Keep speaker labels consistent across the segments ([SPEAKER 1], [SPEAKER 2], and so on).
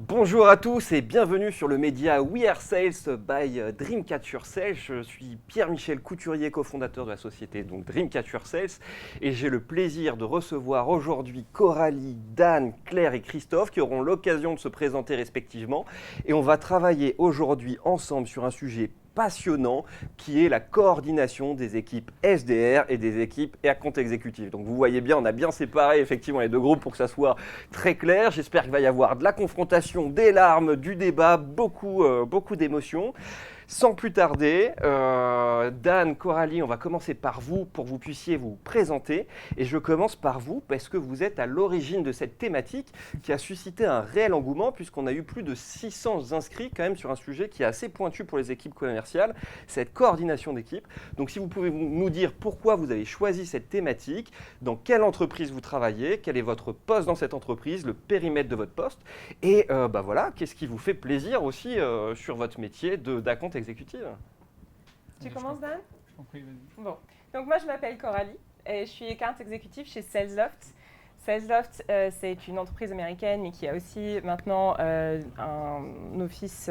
[SPEAKER 1] Bonjour à tous et bienvenue sur le média We Are Sales by Dreamcatcher Sales. Je suis Pierre-Michel Couturier, cofondateur de la société donc Dreamcatcher Sales, et j'ai le plaisir de recevoir aujourd'hui Coralie, Dan, Claire et Christophe qui auront l'occasion de se présenter respectivement, et on va travailler aujourd'hui ensemble sur un sujet passionnant qui est la coordination des équipes SDR et des équipes account exécutifs. Donc vous voyez bien, on a bien séparé effectivement les deux groupes pour que ça soit très clair. J'espère qu'il va y avoir de la confrontation, des larmes, du débat, beaucoup d'émotions. Sans plus tarder, Dan, Coralie, on va commencer par vous pour que vous puissiez vous présenter. Et je commence par vous parce que vous êtes à l'origine de cette thématique qui a suscité un réel engouement puisqu'on a eu plus de 600 inscrits quand même sur un sujet qui est assez pointu pour les équipes commerciales, cette coordination d'équipe. Donc si vous pouvez nous dire pourquoi vous avez choisi cette thématique, dans quelle entreprise vous travaillez, quel est votre poste dans cette entreprise, le périmètre de votre poste, et voilà, qu'est-ce qui vous fait plaisir aussi sur votre métier d'account exécutive.
[SPEAKER 2] Tu commences, Dan ?
[SPEAKER 3] Je t'en prie, vas-y.
[SPEAKER 2] Bon. Donc moi, je m'appelle Coralie et je suis account exécutive chez SalesLoft. SalesLoft, c'est une entreprise américaine mais qui a aussi maintenant un office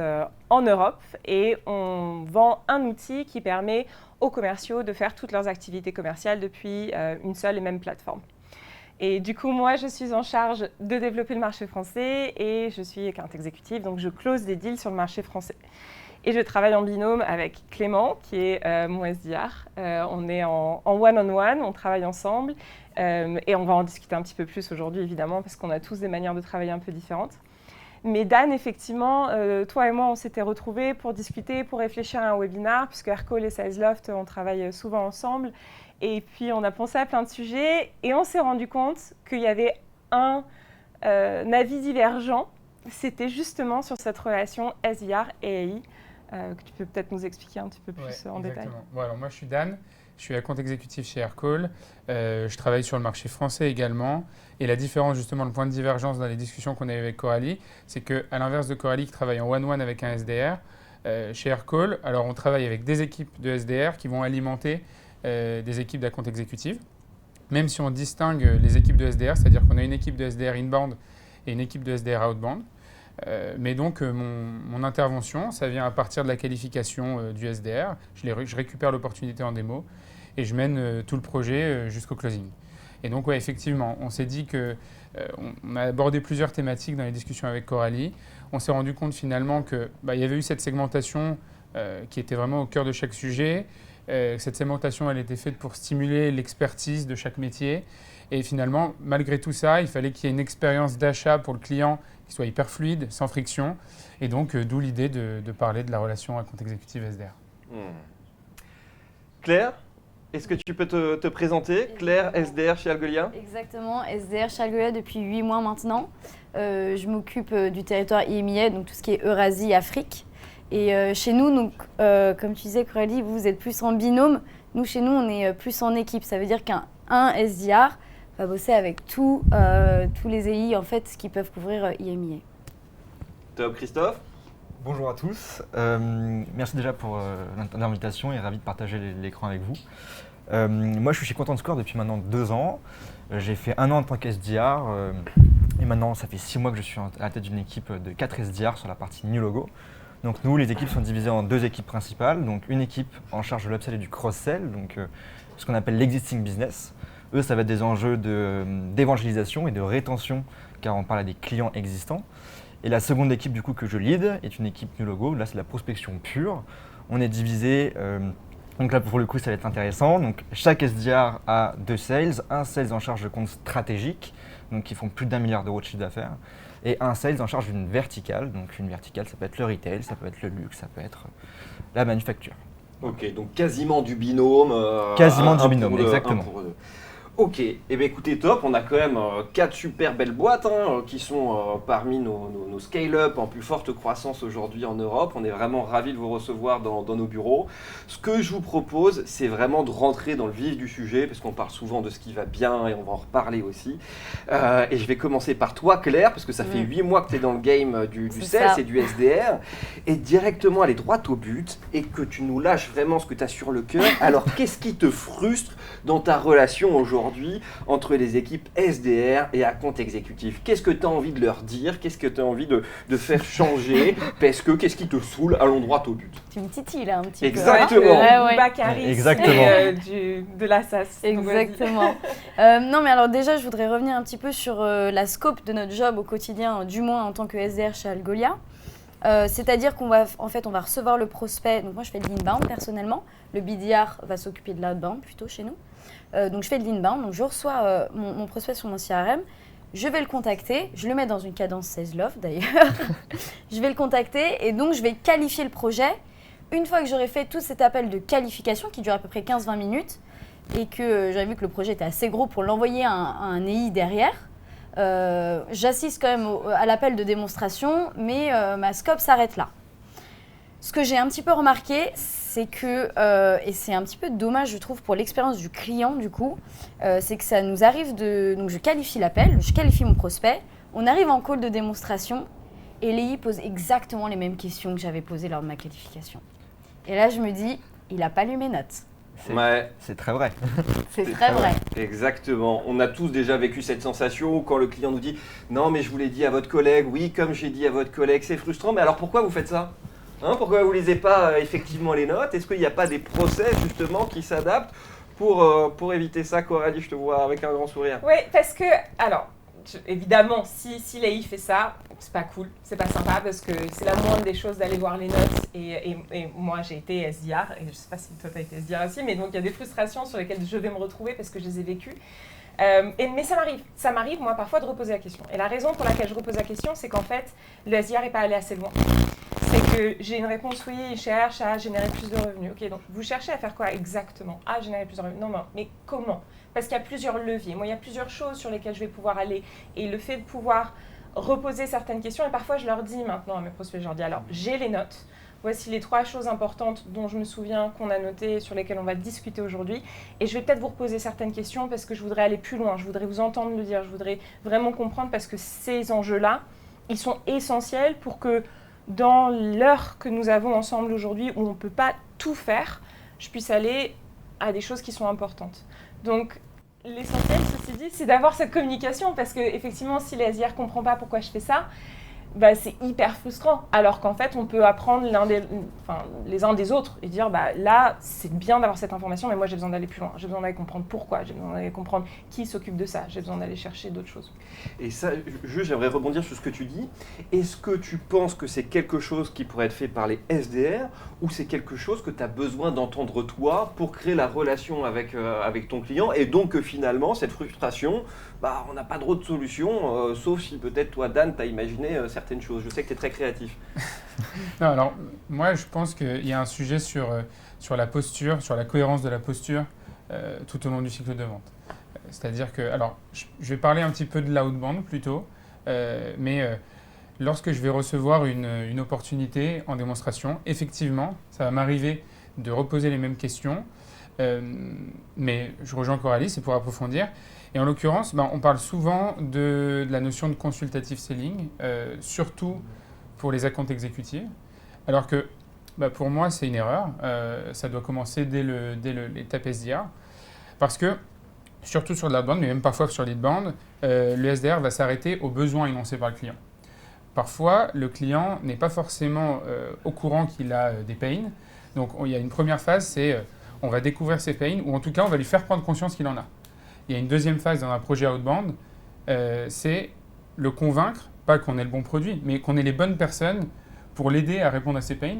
[SPEAKER 2] en Europe, et on vend un outil qui permet aux commerciaux de faire toutes leurs activités commerciales depuis une seule et même plateforme. Et du coup, moi, je suis en charge de développer le marché français et je suis account exécutive, donc je close des deals sur le marché français. Et je travaille en binôme avec Clément, qui est mon SDR. On est en one-on-one, on travaille ensemble. Et on va en discuter un petit peu plus aujourd'hui, évidemment, parce qu'on a tous des manières de travailler un peu différentes. Mais Dan, effectivement, toi et moi, on s'était retrouvés pour discuter, pour réfléchir à un webinar, puisque Aircall et SalesLoft, on travaille souvent ensemble. Et puis, on a pensé à plein de sujets et on s'est rendu compte qu'il y avait un avis divergent. C'était justement sur cette relation SDR et AI. Que tu peux peut-être nous expliquer un petit peu plus en détail.
[SPEAKER 3] Bon, alors moi, je suis Dan, je suis account exécutif chez Aircall. Je travaille sur le marché français également. Et la différence, justement, le point de divergence dans les discussions qu'on a eues avec Coralie, c'est qu'à l'inverse de Coralie qui travaille en one-one avec un SDR, chez Aircall, alors on travaille avec des équipes de SDR qui vont alimenter des équipes d'account exécutive. Même si on distingue les équipes de SDR, c'est-à-dire qu'on a une équipe de SDR inbound et une équipe de SDR outbound. Mais donc, mon intervention, ça vient à partir de la qualification du SDR. Je récupère l'opportunité en démo et je mène tout le projet jusqu'au closing. Et donc, ouais, effectivement, on s'est dit qu'on a abordé plusieurs thématiques dans les discussions avec Coralie. On s'est rendu compte finalement qu'il y avait eu cette segmentation qui était vraiment au cœur de chaque sujet. Cette segmentation, elle était faite pour stimuler l'expertise de chaque métier. Et finalement, malgré tout ça, il fallait qu'il y ait une expérience d'achat pour le client qui soit hyper fluide, sans friction. Et donc, d'où l'idée de parler de la relation account exécutive SDR.
[SPEAKER 1] Claire, est-ce que tu peux te présenter ? Claire, SDR chez Algolia ?
[SPEAKER 4] Exactement, SDR chez Algolia depuis 8 mois maintenant. Je m'occupe du territoire IMIA, donc tout ce qui est Eurasie, Afrique. Et chez nous, donc, comme tu disais, Coralie, vous êtes plus en binôme. Nous, chez nous, on est plus en équipe. Ça veut dire qu'un SDR va bosser avec tous les EI en fait, qui peuvent couvrir IMIA.
[SPEAKER 1] Top, Christophe.
[SPEAKER 5] Bonjour à tous. Merci déjà pour l'invitation et ravi de partager l'écran avec vous. Moi, je suis chez Content Score depuis maintenant 2 ans. J'ai fait 1 an en tant qu'SDR et maintenant, ça fait 6 mois que je suis à la tête d'une équipe de 4 SDR sur la partie New Logo. Donc nous, les équipes sont divisées en 2 équipes principales. Donc une équipe en charge de l'upsell et du cross-sell, donc ce qu'on appelle l'existing business. Eux, ça va être des enjeux d'évangélisation et de rétention, car on parle à des clients existants. Et la seconde équipe du coup que je lead est une équipe New Logo. Là, c'est la prospection pure. On est divisé, donc là pour le coup, ça va être intéressant. Donc chaque SDR a 2 sales, un sales en charge de comptes stratégiques, donc qui font plus d'1 milliard d'euros de chiffre d'affaires, et un sales en charge d'une verticale. Donc une verticale, ça peut être le retail, ça peut être le luxe, ça peut être la manufacture.
[SPEAKER 1] Ok, donc quasiment du binôme.
[SPEAKER 5] Quasiment du binôme, exactement.
[SPEAKER 1] Ok, eh bien écoutez, top, on a quand même 4 super belles boîtes qui sont parmi nos scale-up en plus forte croissance aujourd'hui en Europe. On est vraiment ravis de vous recevoir dans nos bureaux. Ce que je vous propose, c'est vraiment de rentrer dans le vif du sujet, parce qu'on parle souvent de ce qui va bien et on va en reparler aussi. Et je vais commencer par toi, Claire, parce que ça fait 8 mois que tu es dans le game du sales et du SDR. Et directement aller droit au but et que tu nous lâches vraiment ce que tu as sur le cœur. Alors, qu'est-ce qui te frustre dans ta relation aujourd'hui aujourd'hui entre les équipes SDR et account exécutif? Qu'est-ce que tu as envie de leur dire? Qu'est-ce que tu as envie de faire changer? Parce que qu'est-ce qui te saule? Allons droit au but.
[SPEAKER 4] Tu me titilles là un petit
[SPEAKER 1] Exactement.
[SPEAKER 4] peu.
[SPEAKER 2] Ouais,
[SPEAKER 4] Ouais.
[SPEAKER 2] Baccaris
[SPEAKER 5] Exactement.
[SPEAKER 2] de la SAS. Donc, vas-y.
[SPEAKER 4] Exactement. Non, mais alors déjà, je voudrais revenir un petit peu sur la scope de notre job au quotidien, du moins en tant que SDR chez Algolia. C'est-à-dire qu'on va, en fait, on va recevoir le prospect. Donc moi, je fais de l'inbound personnellement. Le BDR va s'occuper de l'outbound plutôt chez nous. Donc je fais de l'inbound. Donc je reçois mon prospect sur mon CRM. Je vais le contacter. Je le mets dans une cadence Sales Loft d'ailleurs. Je vais le contacter et donc je vais qualifier le projet. Une fois que j'aurai fait tout cet appel de qualification qui dure à peu près 15-20 minutes et que j'aurais vu que le projet était assez gros pour l'envoyer à un EI derrière, j'assiste quand même à l'appel de démonstration, mais ma scope s'arrête là. Ce que j'ai un petit peu remarqué, c'est que, et c'est un petit peu dommage je trouve pour l'expérience du client du coup, c'est que ça nous arrive donc je qualifie l'appel, je qualifie mon prospect, on arrive en call de démonstration et l'EI pose exactement les mêmes questions que j'avais posées lors de ma qualification. Et là je me dis, il n'a pas lu mes notes.
[SPEAKER 5] C'est très vrai.
[SPEAKER 4] C'est très vrai.
[SPEAKER 1] Exactement. On a tous déjà vécu cette sensation où quand le client nous dit « Non, mais je vous l'ai dit à votre collègue, oui, comme j'ai dit à votre collègue, c'est frustrant, mais alors pourquoi vous faites ça ? Pourquoi vous ne lisez pas effectivement les notes ? Est-ce qu'il n'y a pas des process justement qui s'adaptent pour éviter ça ?» Coralie, je te vois avec un grand sourire.
[SPEAKER 2] Oui, parce que, alors, évidemment, si l'AI fait ça, c'est pas cool, c'est pas sympa parce que c'est la moindre des choses d'aller voir les notes. Et moi, j'ai été SDR, et je sais pas si toi t'as été SDR aussi, mais donc il y a des frustrations sur lesquelles je vais me retrouver parce que je les ai vécues. Mais ça m'arrive, moi, parfois de reposer la question. Et la raison pour laquelle je repose la question, c'est qu'en fait, le SDR n'est pas allé assez loin. C'est que j'ai une réponse, oui, il cherche à générer plus de revenus. Ok, donc vous cherchez à faire quoi exactement? À générer plus de revenus. Non, mais comment? Parce qu'il y a plusieurs leviers. Moi, il y a plusieurs choses sur lesquelles je vais pouvoir aller. Et le fait de pouvoir reposer certaines questions, et parfois je leur dis maintenant à mes prospects, je leur dis alors, j'ai les notes. Voici les 3 choses importantes dont je me souviens qu'on a notées, sur lesquelles on va discuter aujourd'hui. Et je vais peut-être vous reposer certaines questions parce que je voudrais aller plus loin. Je voudrais vous entendre le dire. Je voudrais vraiment comprendre parce que ces enjeux-là, ils sont essentiels pour que dans l'heure que nous avons ensemble aujourd'hui, où on ne peut pas tout faire, je puisse aller à des choses qui sont importantes. Donc, l'essentiel, ceci dit, c'est d'avoir cette communication parce qu'effectivement, si les SDR ne comprend pas pourquoi je fais ça, bah, c'est hyper frustrant. Alors qu'en fait, on peut apprendre les uns des autres et dire là, c'est bien d'avoir cette information, mais moi, j'ai besoin d'aller plus loin. J'ai besoin d'aller comprendre pourquoi, j'ai besoin d'aller comprendre qui s'occupe de ça, j'ai besoin d'aller chercher d'autres choses.
[SPEAKER 1] Et ça, j'aimerais rebondir sur ce que tu dis. Est-ce que tu penses que c'est quelque chose qui pourrait être fait par les SDR ou c'est quelque chose que tu as besoin d'entendre toi pour créer la relation avec ton client et donc que finalement, cette frustration, on n'a pas d'autre solution, sauf si peut-être toi, Dan, tu as imaginé certaines choses. Je sais que tu es très créatif.
[SPEAKER 3] Non, alors, moi, je pense qu'il y a un sujet sur la posture, sur la cohérence de la posture tout au long du cycle de vente. C'est-à-dire que, alors, je vais parler un petit peu de l'outbound plutôt, mais lorsque je vais recevoir une opportunité en démonstration, effectivement, ça va m'arriver de reposer les mêmes questions, mais je rejoins Coralie, c'est pour approfondir. Et en l'occurrence, on parle souvent de la notion de consultative selling, surtout pour les accounts exécutifs, alors que pour moi, c'est une erreur. Ça doit commencer dès l'étape SDR, parce que, surtout sur l'outbound, mais même parfois sur l'inbound, le SDR va s'arrêter aux besoins énoncés par le client. Parfois, le client n'est pas forcément au courant qu'il a des pains. Donc, il y a une première phase, c'est on va découvrir ses pains, ou en tout cas, on va lui faire prendre conscience qu'il en a. Il y a une deuxième phase dans un projet outbound, c'est le convaincre, pas qu'on ait le bon produit, mais qu'on ait les bonnes personnes pour l'aider à répondre à ses pains.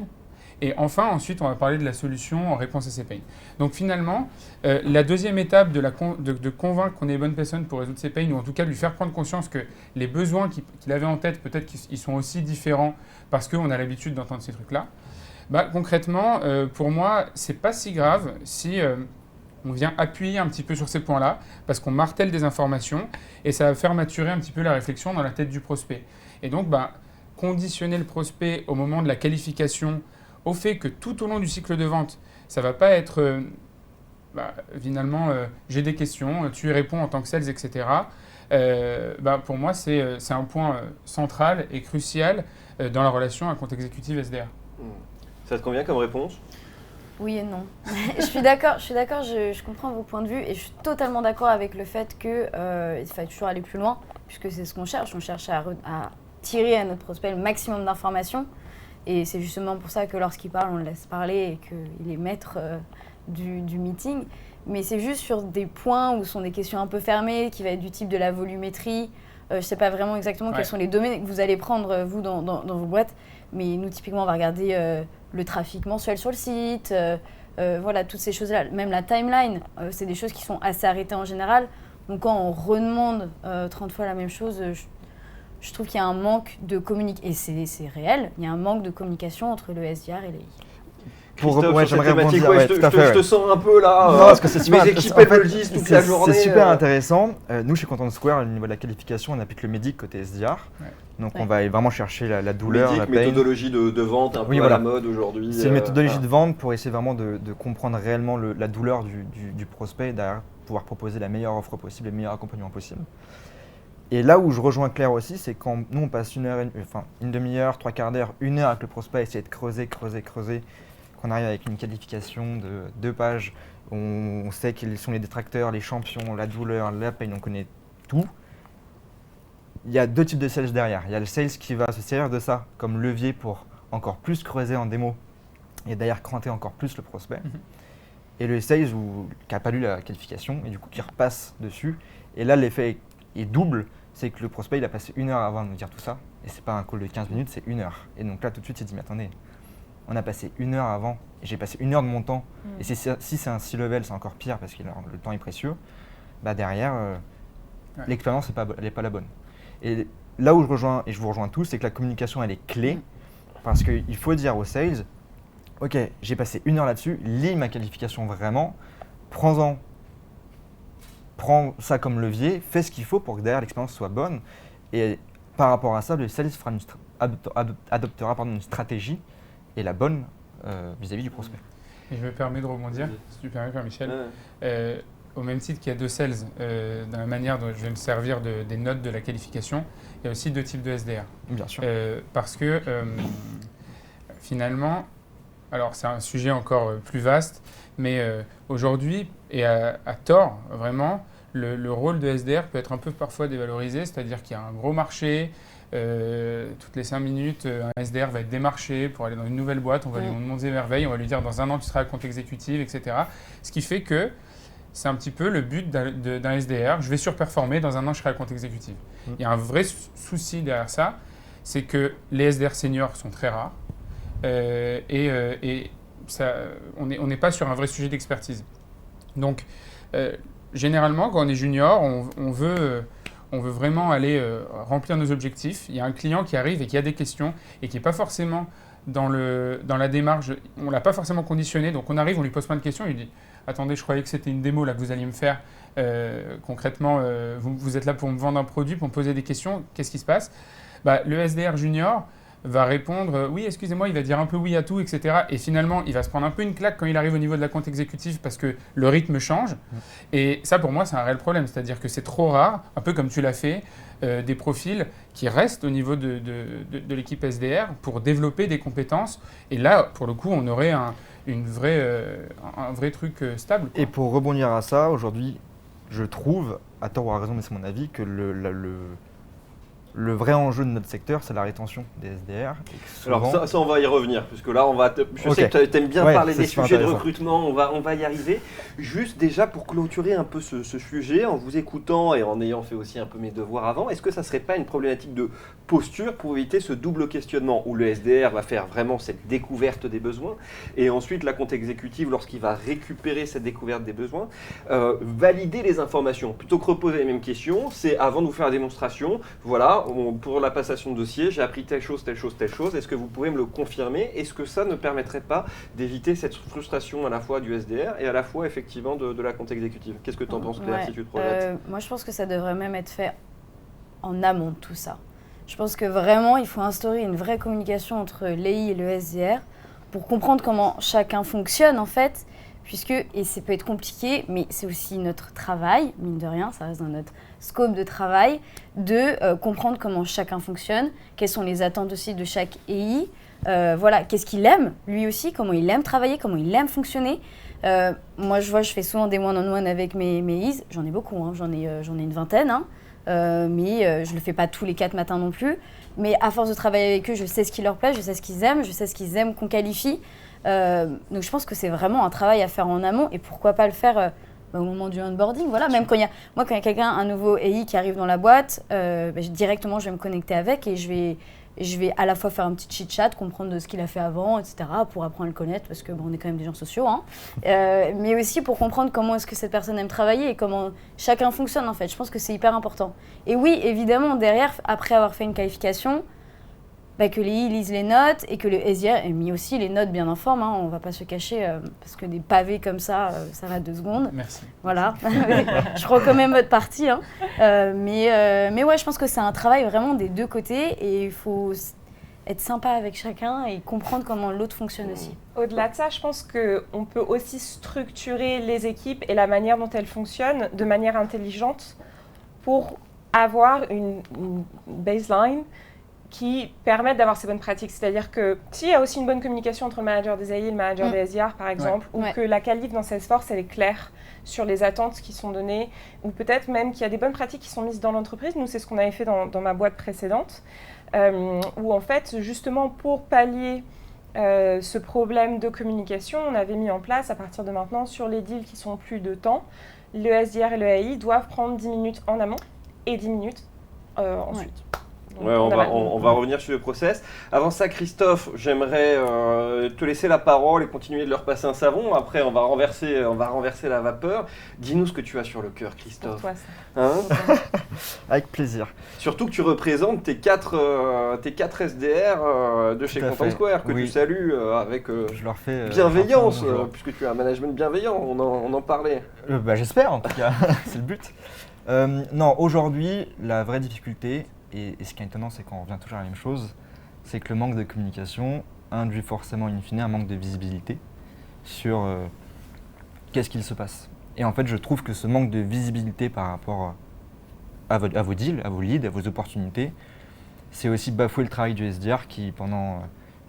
[SPEAKER 3] Et enfin, ensuite, on va parler de la solution en réponse à ces pains. Donc finalement, la deuxième étape de convaincre qu'on est les bonnes personnes pour résoudre ces pains, ou en tout cas de lui faire prendre conscience que les besoins qu'il avait en tête, peut-être qu'ils sont aussi différents parce qu'on a l'habitude d'entendre ces trucs-là. Concrètement, pour moi, c'est pas si grave si on vient appuyer un petit peu sur ces points-là, parce qu'on martèle des informations, et ça va faire maturer un petit peu la réflexion dans la tête du prospect. Et donc, conditionner le prospect au moment de la qualification au fait que tout au long du cycle de vente, ça ne va pas être finalement j'ai des questions, tu y réponds en tant que sales, etc. Pour moi, c'est un point central et crucial dans la relation à compte exécutif SDR.
[SPEAKER 1] Ça te convient comme réponse ?
[SPEAKER 4] Oui et non. Je suis d'accord, je comprends vos points de vue et je suis totalement d'accord avec le fait qu'il faut toujours aller plus loin, puisque c'est ce qu'on cherche. On cherche à tirer à notre prospect le maximum d'informations. Et c'est justement pour ça que lorsqu'il parle, on le laisse parler et qu'il est maître du meeting. Mais c'est juste sur des points où ce sont des questions un peu fermées, qui va être du type de la volumétrie. Je ne sais pas vraiment exactement quels sont les domaines que vous allez prendre, vous, dans vos boîtes. Mais nous, typiquement, on va regarder le trafic mensuel sur le site, voilà, toutes ces choses-là. Même la timeline, c'est des choses qui sont assez arrêtées en général. Donc quand on redemande 30 fois la même chose, je trouve qu'il y a un manque de communication. Et c'est réel, il y a un manque de communication entre le SDR et les I.
[SPEAKER 1] Christophe, sur cette thématique,
[SPEAKER 5] je
[SPEAKER 1] te sens un peu là.
[SPEAKER 5] Non, parce que c'est super,
[SPEAKER 1] mes équipes elles me le disent toute la journée.
[SPEAKER 5] C'est super intéressant. Nous, chez Content Square, au niveau de la qualification, on applique le MEDDIC côté SDR. Ouais. Donc, on va aller vraiment chercher la douleur,
[SPEAKER 1] MEDDIC,
[SPEAKER 5] la pain.
[SPEAKER 1] méthodologie de vente un peu à la mode aujourd'hui.
[SPEAKER 5] C'est une méthodologie de vente pour essayer vraiment de comprendre réellement la douleur du prospect et derrière pouvoir proposer la meilleure offre possible et le meilleur accompagnement possible. Et là où je rejoins Claire aussi, c'est quand nous, on passe une demi-heure, 3/4 d'heure, 1 heure avec le prospect, essayer de creuser, qu'on arrive avec une qualification de 2 pages, on sait quels sont les détracteurs, les champions, la douleur, la peine, on connaît tout. Il y a 2 types de sales derrière. Il y a le sales qui va se servir de ça comme levier pour encore plus creuser en démo et d'ailleurs cranter encore plus le prospect. Et le sales qui n'a pas lu la qualification et du coup qui repasse dessus. Et là, l'effet est double, c'est que le prospect il a passé 1 heure avant de nous dire tout ça. Et c'est pas un call de 15 minutes, c'est 1 heure. Et donc là, tout de suite, il dit, mais attendez, on a passé 1 heure avant, et j'ai passé 1 heure de mon temps. Et si c'est un C-level, c'est encore pire parce que le temps est précieux. Bah derrière, l'expérience n'est pas la bonne. Et là où je vous rejoins tous, c'est que la communication, elle est clé. Parce qu'il faut dire aux sales, ok, j'ai passé 1 heure là-dessus, lis ma qualification vraiment, prends ça comme levier, fais ce qu'il faut pour que derrière l'expérience soit bonne. Et par rapport à ça, le sales adoptera une stratégie et la bonne vis-à-vis du prospect.
[SPEAKER 3] Et je me permets de rebondir, si tu permets, Pierre-Michel. Au même titre qu'il y a 2 sales, dans la manière dont je vais me servir des notes de la qualification, il y a aussi 2 types de SDR.
[SPEAKER 5] Bien sûr.
[SPEAKER 3] Parce que finalement, alors c'est un sujet encore plus vaste, mais aujourd'hui, et à tort vraiment, le rôle de SDR peut être un peu parfois dévalorisé, c'est-à-dire qu'il y a un gros marché. Toutes les 5 minutes, un SDR va être démarché pour aller dans une nouvelle boîte, on va lui demander merveille, on va lui dire dans 1 an tu seras à compte exécutif, etc. Ce qui fait que c'est un petit peu le but d'un SDR, je vais surperformer, dans 1 an je serai à compte exécutif. Il y a un vrai souci derrière ça, c'est que les SDR seniors sont très rares et ça, on n'est pas sur un vrai sujet d'expertise. Donc généralement quand on est junior, on veut vraiment aller remplir nos objectifs. Il y a un client qui arrive et qui a des questions et qui n'est pas forcément dans la démarche, on ne l'a pas forcément conditionné. Donc on arrive, on lui pose plein de questions, il lui dit « Attendez, je croyais que c'était une démo là, que vous alliez me faire. Concrètement, vous êtes là pour me vendre un produit, pour me poser des questions. Qu'est-ce qui se passe ?» Le SDR junior va répondre « Oui, excusez-moi », il va dire un peu oui à tout, etc. Et finalement, il va se prendre un peu une claque quand il arrive au niveau de la compte exécutive parce que le rythme change. Et ça, pour moi, c'est un réel problème. C'est-à-dire que c'est trop rare, un peu comme tu l'as fait, des profils qui restent au niveau de l'équipe SDR pour développer des compétences. Et là, pour le coup, on aurait un vrai truc stable, quoi.
[SPEAKER 5] Et pour rebondir à ça, aujourd'hui, je trouve, à tort ou à raison, mais c'est mon avis, que le vrai enjeu de notre secteur, c'est la rétention des SDR.
[SPEAKER 1] Alors ça, on va y revenir, parce que là, je sais que tu aimes bien parler des sujets de recrutement, on va y arriver. Juste déjà pour clôturer un peu ce sujet, en vous écoutant et en ayant fait aussi un peu mes devoirs avant, est-ce que ça ne serait pas une problématique de posture pour éviter ce double questionnement où le SDR va faire vraiment cette découverte des besoins et ensuite la compte exécutive, lorsqu'il va récupérer cette découverte des besoins, valider les informations. Plutôt que reposer les mêmes questions, c'est avant de vous faire la démonstration, voilà, pour la passation de dossier, j'ai appris telle chose, est-ce que vous pouvez me le confirmer? Est-ce que ça ne permettrait pas d'éviter cette frustration à la fois du SDR et à la fois effectivement de la compte exécutive? Qu'est-ce que tu en penses, Claire, si tu te projettes?
[SPEAKER 4] Moi, je pense que ça devrait même être fait en amont de tout ça. Je pense que vraiment, il faut instaurer une vraie communication entre l'EI et le SDR pour comprendre comment chacun fonctionne en fait, et ça peut être compliqué, mais c'est aussi notre travail, mine de rien, ça reste dans notre scope de travail, de comprendre comment chacun fonctionne, quelles sont les attentes aussi de chaque EI, Voilà, qu'est-ce qu'il aime, lui aussi, comment il aime travailler, comment il aime fonctionner. Moi, je fais souvent des one-on-one avec mes Is. J'en ai beaucoup, hein. J'en ai une vingtaine, hein. Mais je ne le fais pas tous les 4 matins non plus. Mais à force de travailler avec eux, je sais ce qui leur plaît, je sais ce qu'ils aiment qu'on qualifie. Donc je pense que c'est vraiment un travail à faire en amont et pourquoi pas le faire au moment du onboarding. Voilà, même quand il y a quelqu'un, un nouveau AI qui arrive dans la boîte, directement je vais me connecter avec et je vais à la fois faire un petit chit-chat, comprendre de ce qu'il a fait avant, etc., pour apprendre à le connaître, parce que on est quand même des gens sociaux, hein. Mais aussi pour comprendre comment est-ce que cette personne aime travailler et comment chacun fonctionne en fait. Je pense que c'est hyper important. Et oui, évidemment, derrière, après avoir fait une qualification, que les I lisent les notes et que le SDR ait mis aussi les notes bien en forme, hein, on ne va pas se cacher, parce que des pavés comme ça, ça va 2 secondes.
[SPEAKER 3] Merci.
[SPEAKER 4] Voilà, je recommande votre partie. Hein. Mais ouais, je pense que c'est un travail vraiment des 2 côtés et il faut être sympa avec chacun et comprendre comment l'autre fonctionne aussi.
[SPEAKER 2] Au-delà de ça, je pense qu'on peut aussi structurer les équipes et la manière dont elles fonctionnent de manière intelligente pour avoir une baseline qui permettent d'avoir ces bonnes pratiques. C'est-à-dire que s'il y a aussi une bonne communication entre le manager des AI et le manager des SDR, par exemple, ou que la qualif dans Salesforce, elle est claire sur les attentes qui sont données, ou peut-être même qu'il y a des bonnes pratiques qui sont mises dans l'entreprise. Nous, c'est ce qu'on avait fait dans ma boîte précédente, où en fait, justement, pour pallier ce problème de communication, on avait mis en place, à partir de maintenant, sur les deals qui sont plus de temps, le SDR et le AI doivent prendre 10 minutes en amont et 10 minutes ensuite.
[SPEAKER 1] Ouais, on va revenir sur le process. Avant ça, Christophe, j'aimerais te laisser la parole et continuer de leur passer un savon. Après, on va renverser la vapeur. Dis-nous ce que tu as sur le cœur, Christophe.
[SPEAKER 2] Pour toi, ça.
[SPEAKER 1] Hein?
[SPEAKER 5] Avec plaisir.
[SPEAKER 1] Surtout que tu représentes tes 4 SDR de chez Content Square, que tu salues avec
[SPEAKER 5] je leur fais,
[SPEAKER 1] bienveillance, puisque tu as un management bienveillant, on en parlait.
[SPEAKER 5] J'espère, en tout cas, c'est le but. Non, aujourd'hui, la vraie difficulté, et ce qui est étonnant, c'est qu'on revient toujours à la même chose, c'est que le manque de communication induit forcément, in fine, un manque de visibilité sur qu'est-ce qu'il se passe. Et en fait, je trouve que ce manque de visibilité par rapport à vos deals, à vos leads, à vos opportunités, c'est aussi bafouer le travail du SDR qui, pendant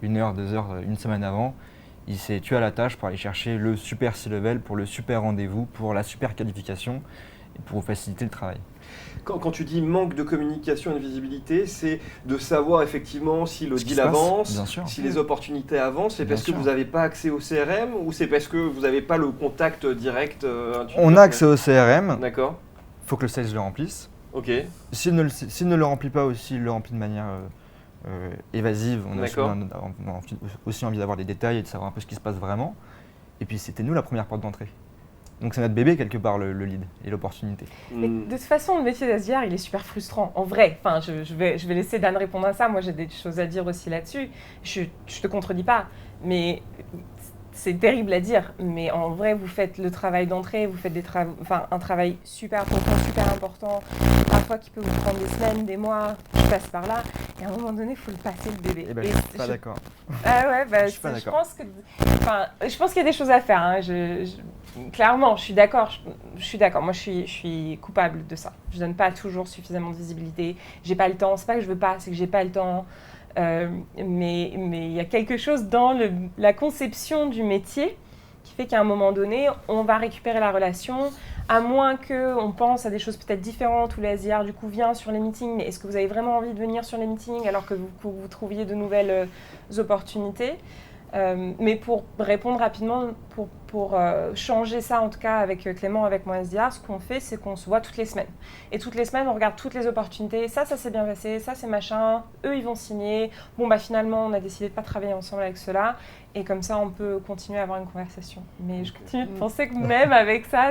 [SPEAKER 5] 1 heure, 2 heures, une semaine avant, il s'est tué à la tâche pour aller chercher le super C-level, pour le super rendez-vous, pour la super qualification, et pour vous faciliter le travail.
[SPEAKER 1] Quand tu dis manque de communication et de visibilité, c'est de savoir effectivement si le deal avance, si les opportunités avancent. C'est parce que vous n'avez pas accès au CRM ou c'est parce que vous n'avez pas le contact direct
[SPEAKER 5] On a accès au CRM.
[SPEAKER 1] D'accord.
[SPEAKER 5] Il faut que le sales le remplisse.
[SPEAKER 1] Ok.
[SPEAKER 5] S'il ne le remplit pas aussi, il le remplit de manière évasive. On a aussi envie d'avoir des détails et de savoir un peu ce qui se passe vraiment. Et puis c'était nous la première porte d'entrée. Donc c'est notre bébé quelque part, le lead et l'opportunité.
[SPEAKER 2] De toute façon, le métier d'SDR, il est super frustrant, en vrai. Enfin, je vais laisser Dan répondre à ça. Moi, j'ai des choses à dire aussi là-dessus. Je te contredis pas, mais c'est terrible à dire. Mais en vrai, vous faites le travail d'entrée, vous faites un travail super profond, super important, parfois qui peut vous prendre des semaines, des mois. Je passe par là. Et à un moment donné, il faut le passer, le bébé.
[SPEAKER 5] Je suis pas d'accord.
[SPEAKER 2] Ah ouais,
[SPEAKER 5] je suis pas d'accord.
[SPEAKER 2] Je pense qu'il y a des choses à faire. Hein. Clairement, je suis d'accord. Je suis d'accord. Moi, je suis coupable de ça. Je donne pas toujours suffisamment de visibilité. J'ai pas le temps. C'est pas que je veux pas, c'est que j'ai pas le temps. Mais il y a quelque chose dans la conception du métier qui fait qu'à un moment donné, on va récupérer la relation, à moins qu'on pense à des choses peut-être différentes, où la SDR du coup vient sur les meetings, mais est-ce que vous avez vraiment envie de venir sur les meetings alors que vous trouviez de nouvelles opportunités? Mais pour répondre rapidement, pour changer ça, en tout cas avec Clément, avec mon SDR, ce qu'on fait, c'est qu'on se voit toutes les semaines. Et toutes les semaines, on regarde toutes les opportunités. Ça s'est bien passé, ça c'est machin. Eux, ils vont signer. Bon, finalement, on a décidé de ne pas travailler ensemble avec ceux-là. Et comme ça, on peut continuer à avoir une conversation. Mais je continue de penser que même avec ça.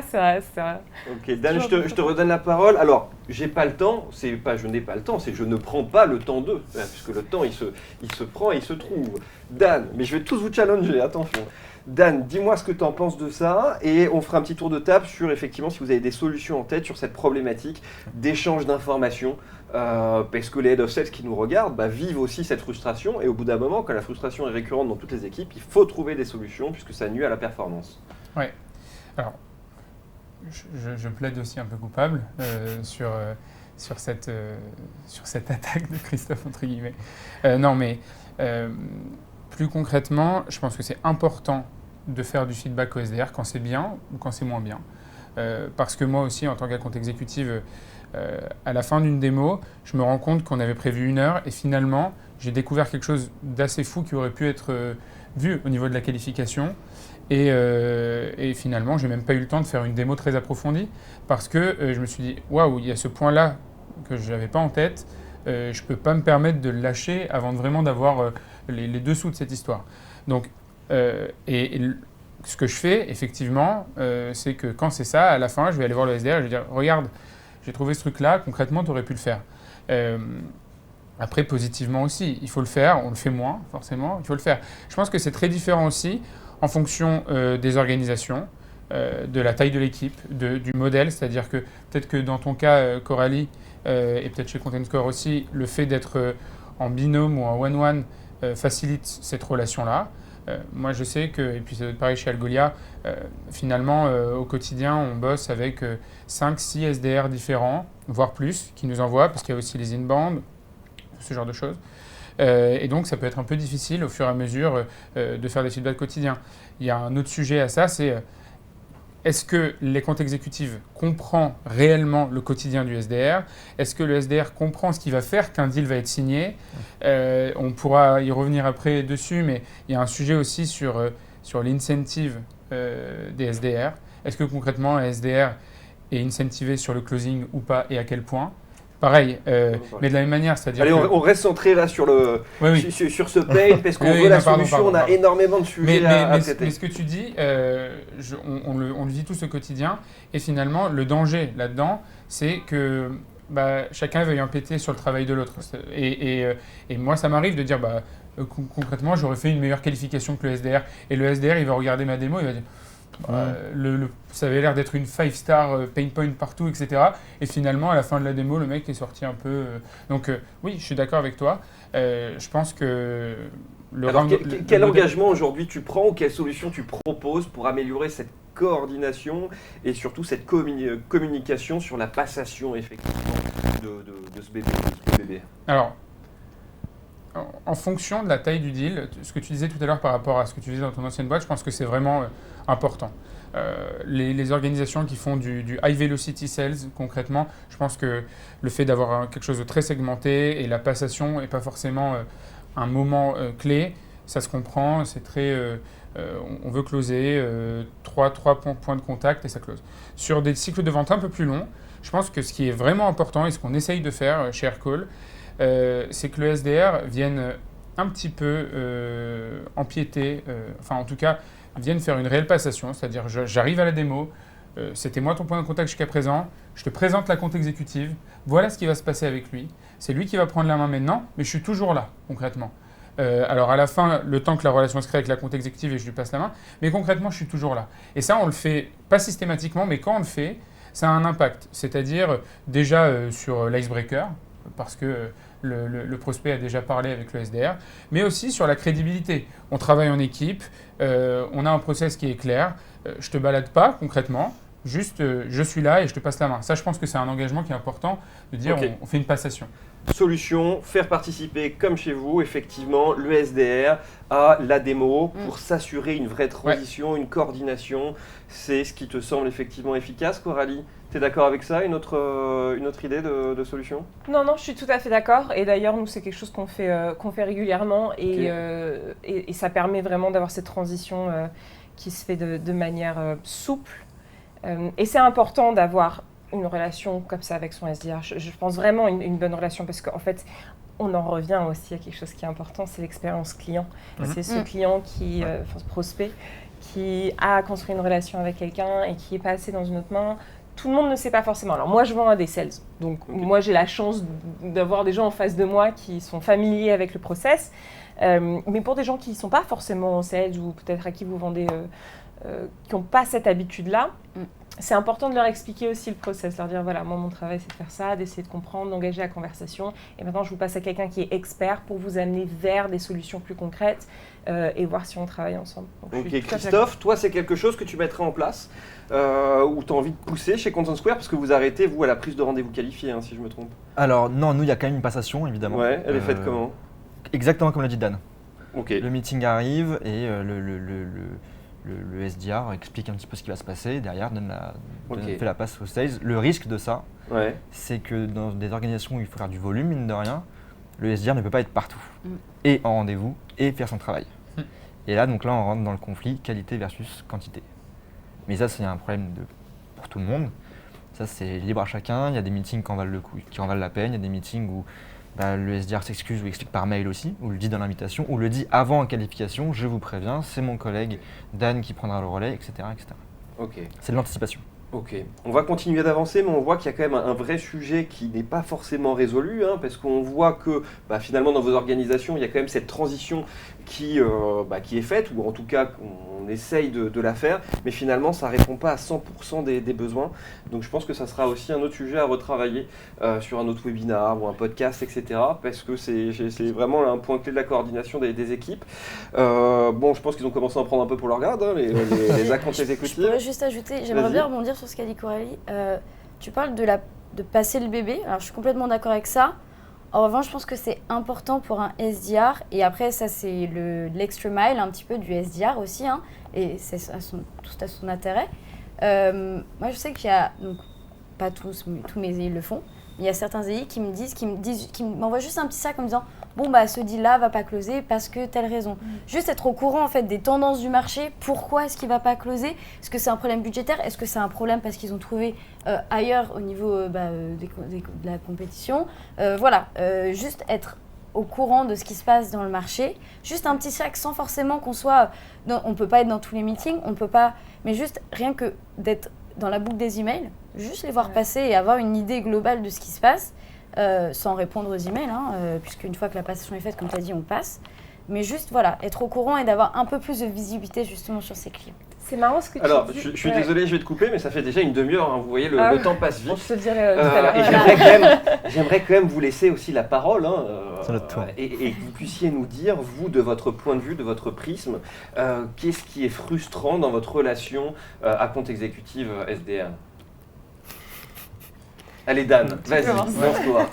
[SPEAKER 1] Ok, Dan, je te redonne la parole. Alors, j'ai pas le temps. C'est pas je n'ai pas le temps, c'est je ne prends pas le temps d'eux. Puisque le temps, il se prend et il se trouve. Dan, mais je vais tous vous challenger, attention. Dan, dis-moi ce que tu en penses de ça et on fera un petit tour de table sur effectivement si vous avez des solutions en tête sur cette problématique d'échange d'informations parce que les head of sales qui nous regardent vivent aussi cette frustration et au bout d'un moment, quand la frustration est récurrente dans toutes les équipes, il faut trouver des solutions puisque ça nuit à la performance.
[SPEAKER 3] Oui, alors je plaide aussi un peu coupable sur cette attaque de Christophe entre guillemets. Non mais Plus concrètement, je pense que c'est important de faire du feedback au SDR quand c'est bien ou quand c'est moins bien. Parce que moi aussi, en tant qu'account exécutive, à la fin d'une démo, je me rends compte qu'on avait prévu 1 heure et finalement, j'ai découvert quelque chose d'assez fou qui aurait pu être vu au niveau de la qualification. Et finalement, je n'ai même pas eu le temps de faire une démo très approfondie parce que je me suis dit, waouh, il y a ce point-là que je n'avais pas en tête. Je ne peux pas me permettre de le lâcher avant vraiment d'avoir les dessous de cette histoire. Donc, ce que je fais, effectivement, c'est que quand c'est ça, à la fin, je vais aller voir le SDR et je vais dire, regarde, j'ai trouvé ce truc-là, concrètement, tu aurais pu le faire. Après, positivement aussi, il faut le faire, on le fait moins, forcément, il faut le faire. Je pense que c'est très différent aussi en fonction des organisations, de la taille de l'équipe, du modèle, c'est-à-dire que peut-être que dans ton cas, Coralie, et peut-être chez Content Score aussi, le fait d'être en binôme ou en one-one facilite cette relation-là. Moi, je sais que, et puis c'est pareil chez Algolia, finalement, au quotidien, on bosse avec 5-6 SDR différents, voire plus, qui nous envoient, parce qu'il y a aussi les inbound, ce genre de choses. Et donc, ça peut être un peu difficile au fur et à mesure de faire des feedbacks quotidiens. Il y a un autre sujet à ça, c'est est-ce que les comptes exécutifs comprend réellement le quotidien du SDR? Est-ce que le SDR comprend ce qui va faire qu'un deal va être signé? On pourra y revenir après dessus, mais il y a un sujet aussi sur l'incentive des SDR. Est-ce que concrètement, un SDR est incentivé sur le closing ou pas et à quel point? Pareil, mais de la même manière, c'est-à-dire
[SPEAKER 1] Allez, on reste centré là sur, sur ce pain, parce qu'on veut la solution, on a énormément de sujets à traiter.
[SPEAKER 3] Mais ce que tu dis, on le vit tous au quotidien, et finalement, le danger là-dedans, c'est que chacun veuille impéter sur le travail de l'autre. Et moi, ça m'arrive de dire, concrètement, j'aurais fait une meilleure qualification que le SDR, et le SDR, il va regarder ma démo, il va dire... ça avait l'air d'être une 5-star pain point partout, etc. Et finalement, à la fin de la démo, le mec est sorti un peu... Donc oui, je suis d'accord avec toi. Je pense que...
[SPEAKER 1] Quel engagement aujourd'hui tu prends ou quelle solution tu proposes pour améliorer cette coordination et surtout cette communication sur la passation effectivement de ce bébé?
[SPEAKER 3] Alors, en fonction de la taille du deal, ce que tu disais tout à l'heure par rapport à ce que tu disais dans ton ancienne boîte, je pense que c'est vraiment important. Les organisations qui font du high velocity sales, concrètement, je pense que le fait d'avoir quelque chose de très segmenté et la passation n'est pas forcément un moment clé, ça se comprend, c'est très... on veut closer 3 points de contact et ça close. Sur des cycles de vente un peu plus longs, je pense que ce qui est vraiment important et ce qu'on essaye de faire chez Aircall, c'est que le SDR vienne un petit peu empiéter, enfin en tout cas, vienne faire une réelle passation, c'est-à-dire j'arrive à la démo, c'était moi ton point de contact jusqu'à présent, je te présente la compte exécutive, voilà ce qui va se passer avec lui, c'est lui qui va prendre la main maintenant, mais je suis toujours là, concrètement. Alors à la fin, le temps que la relation se crée avec la compte exécutive et je lui passe la main, mais concrètement, je suis toujours là. Et ça, on le fait pas systématiquement, mais quand on le fait, ça a un impact, c'est-à-dire déjà sur l'icebreaker, parce que le prospect a déjà parlé avec le SDR, mais aussi sur la crédibilité. On travaille en équipe, on a un process qui est clair, je ne te balade pas concrètement, juste je suis là et je te passe la main. Ça, je pense que c'est un engagement qui est important de dire on fait une passation.
[SPEAKER 1] Solution, faire participer comme chez vous, effectivement, le SDR à la démo pour s'assurer une vraie transition, une coordination. C'est ce qui te semble effectivement efficace, Coralie? Tu es d'accord avec ça? Une autre idée de solution?
[SPEAKER 2] Non, je suis tout à fait d'accord. Et d'ailleurs, nous, c'est quelque chose qu'on fait régulièrement. Et ça permet vraiment d'avoir cette transition qui se fait de manière souple. Et c'est important d'avoir une relation comme ça avec son SDR. Je pense vraiment une bonne relation parce qu'en fait, on en revient aussi à quelque chose qui est important, c'est l'expérience client. C'est ce client ce prospect, qui a construit une relation avec quelqu'un et qui est passé dans une autre main. Tout le monde ne sait pas forcément. Alors moi, je vends à des sales. Donc moi, j'ai la chance d'avoir des gens en face de moi qui sont familiers avec le process. Mais pour des gens qui ne sont pas forcément en sales ou peut-être à qui vous vendez, qui n'ont pas cette habitude-là, c'est important de leur expliquer aussi le process, leur dire voilà, moi mon travail c'est de faire ça, d'essayer de comprendre, d'engager la conversation. Et maintenant je vous passe à quelqu'un qui est expert pour vous amener vers des solutions plus concrètes et voir si on travaille ensemble. Donc,
[SPEAKER 1] ok, Christophe, toi c'est quelque chose que tu mettrais en place ou tu as envie de pousser chez Content Square parce que vous arrêtez vous à la prise de rendez-vous qualifié, si je me trompe.
[SPEAKER 5] Alors non, nous il y a quand même une passation évidemment.
[SPEAKER 1] Ouais, elle est faite comment?
[SPEAKER 5] Exactement comme l'a dit Dan.
[SPEAKER 1] Ok.
[SPEAKER 5] Le meeting arrive et le SDR explique un petit peu ce qui va se passer. Derrière, fait la passe au sales. Le risque de ça,
[SPEAKER 1] Ouais.
[SPEAKER 5] c'est que dans des organisations où il faut faire du volume, mine de rien, le SDR ne peut pas être partout. Et en rendez-vous, et faire son travail. Et là, on rentre dans le conflit qualité versus quantité. Mais ça, c'est un problème pour tout le monde. Ça, c'est libre à chacun. Il y a des meetings qui en valent la peine. Il y a des meetings où le SDR s'excuse ou explique par mail aussi, ou le dit dans l'invitation, ou le dit avant en qualification, je vous préviens, c'est mon collègue Dan qui prendra le relais, etc. etc.
[SPEAKER 1] Ok.
[SPEAKER 5] C'est de l'anticipation.
[SPEAKER 1] Ok, on va continuer d'avancer, mais on voit qu'il y a quand même un vrai sujet qui n'est pas forcément résolu, parce qu'on voit que finalement dans vos organisations, il y a quand même cette transition qui est faite, ou en tout cas on essaye de la faire, mais finalement ça ne répond pas à 100% des besoins. Donc je pense que ça sera aussi un autre sujet à retravailler sur un autre webinar ou un podcast, etc. Parce que c'est vraiment un point clé de la coordination des équipes. Je pense qu'ils ont commencé à en prendre un peu pour leur grade, les accounts exécutifs.
[SPEAKER 4] Je pourrais juste ajouter, j'aimerais bien rebondir sur ce qu'a dit Coralie. Tu parles de passer le bébé, alors je suis complètement d'accord avec ça. En revanche, je pense que c'est important pour un SDR, et après ça c'est l'extra mile un petit peu du SDR aussi, et c'est tout à son intérêt. Moi je sais qu'il y a, donc pas tous, mais tous mes EI le font, il y a certains EI qui m'envoient juste un petit sac en me disant ce deal-là va pas closer parce que telle raison. Juste être au courant en fait des tendances du marché, pourquoi est-ce qu'il va pas closer, est-ce que c'est un problème budgétaire, est-ce que c'est un problème parce qu'ils ont trouvé ailleurs au niveau de la compétition. Juste être au courant de ce qui se passe dans le marché, juste un petit sac sans forcément qu'on soit, on peut pas être dans tous les meetings, on peut pas, mais juste rien que d'être dans la boucle des emails, juste les voir passer et avoir une idée globale de ce qui se passe. Sans répondre aux emails, puisque une fois que la passation est faite, comme tu as dit, on passe. Mais juste, être au courant et d'avoir un peu plus de visibilité justement sur ses clients.
[SPEAKER 2] C'est marrant ce que tu dis.
[SPEAKER 1] Alors, je suis désolé, je vais te couper, mais ça fait déjà une demi-heure, vous voyez, le temps passe vite.
[SPEAKER 2] Je te dirai tout à l'heure.
[SPEAKER 1] Et j'aimerais quand même vous laisser aussi la parole,
[SPEAKER 5] C'est notre tour.
[SPEAKER 1] et que vous puissiez nous dire, vous, de votre point de vue, de votre prisme, qu'est-ce qui est frustrant dans votre relation à compte exécutif SDR. Allez Dan, vas-y, lance-toi.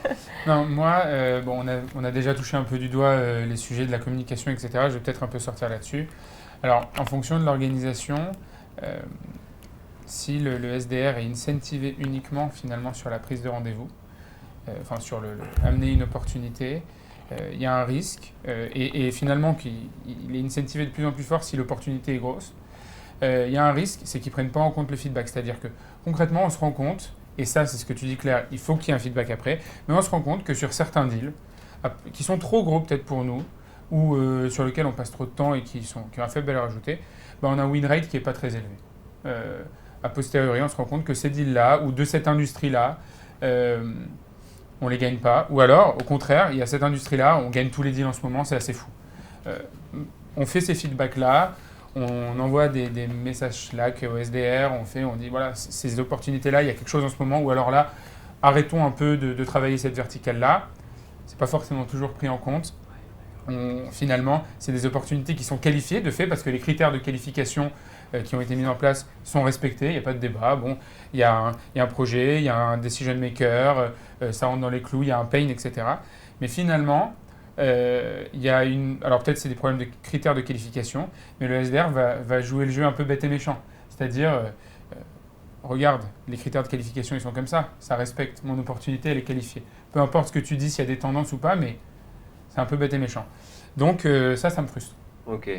[SPEAKER 3] Non, moi, on a déjà touché un peu du doigt les sujets de la communication, etc. Je vais peut-être un peu sortir là-dessus. Alors, en fonction de l'organisation, si le SDR est incentivé uniquement finalement sur la prise de rendez-vous, sur amener une opportunité, il y a un risque, et finalement qu'il est incentivé de plus en plus fort si l'opportunité est grosse. Il y a un risque, c'est qu'ils ne prennent pas en compte le feedback, c'est-à-dire que concrètement, on se rend compte. Et ça, c'est ce que tu dis, Claire, il faut qu'il y ait un feedback après. Mais on se rend compte que sur certains deals, qui sont trop gros peut-être pour nous, ou sur lesquels on passe trop de temps et qui ont un faible valeur ajoutée, on a un win rate qui n'est pas très élevé. A posteriori, on se rend compte que ces deals-là, ou de cette industrie-là, on ne les gagne pas. Ou alors, au contraire, il y a cette industrie-là, on gagne tous les deals en ce moment, c'est assez fou. On fait ces feedbacks-là. On envoie des messages Slack au SDR, on dit voilà, ces opportunités-là, il y a quelque chose en ce moment, ou alors là, arrêtons un peu de travailler cette verticale-là. Ce n'est pas forcément toujours pris en compte. Finalement, c'est des opportunités qui sont qualifiées de fait, parce que les critères de qualification qui ont été mis en place sont respectés, il n'y a pas de débat. Il y a un projet, il y a un decision maker, ça rentre dans les clous, il y a un pain, etc. Mais finalement, alors peut-être c'est des problèmes de critères de qualification, mais le SDR va jouer le jeu un peu bête et méchant. C'est-à-dire, regarde, les critères de qualification, ils sont comme ça respecte mon opportunité, elle est qualifiée. Peu importe ce que tu dis, s'il y a des tendances ou pas, mais c'est un peu bête et méchant. Donc ça me frustre.
[SPEAKER 1] Ok.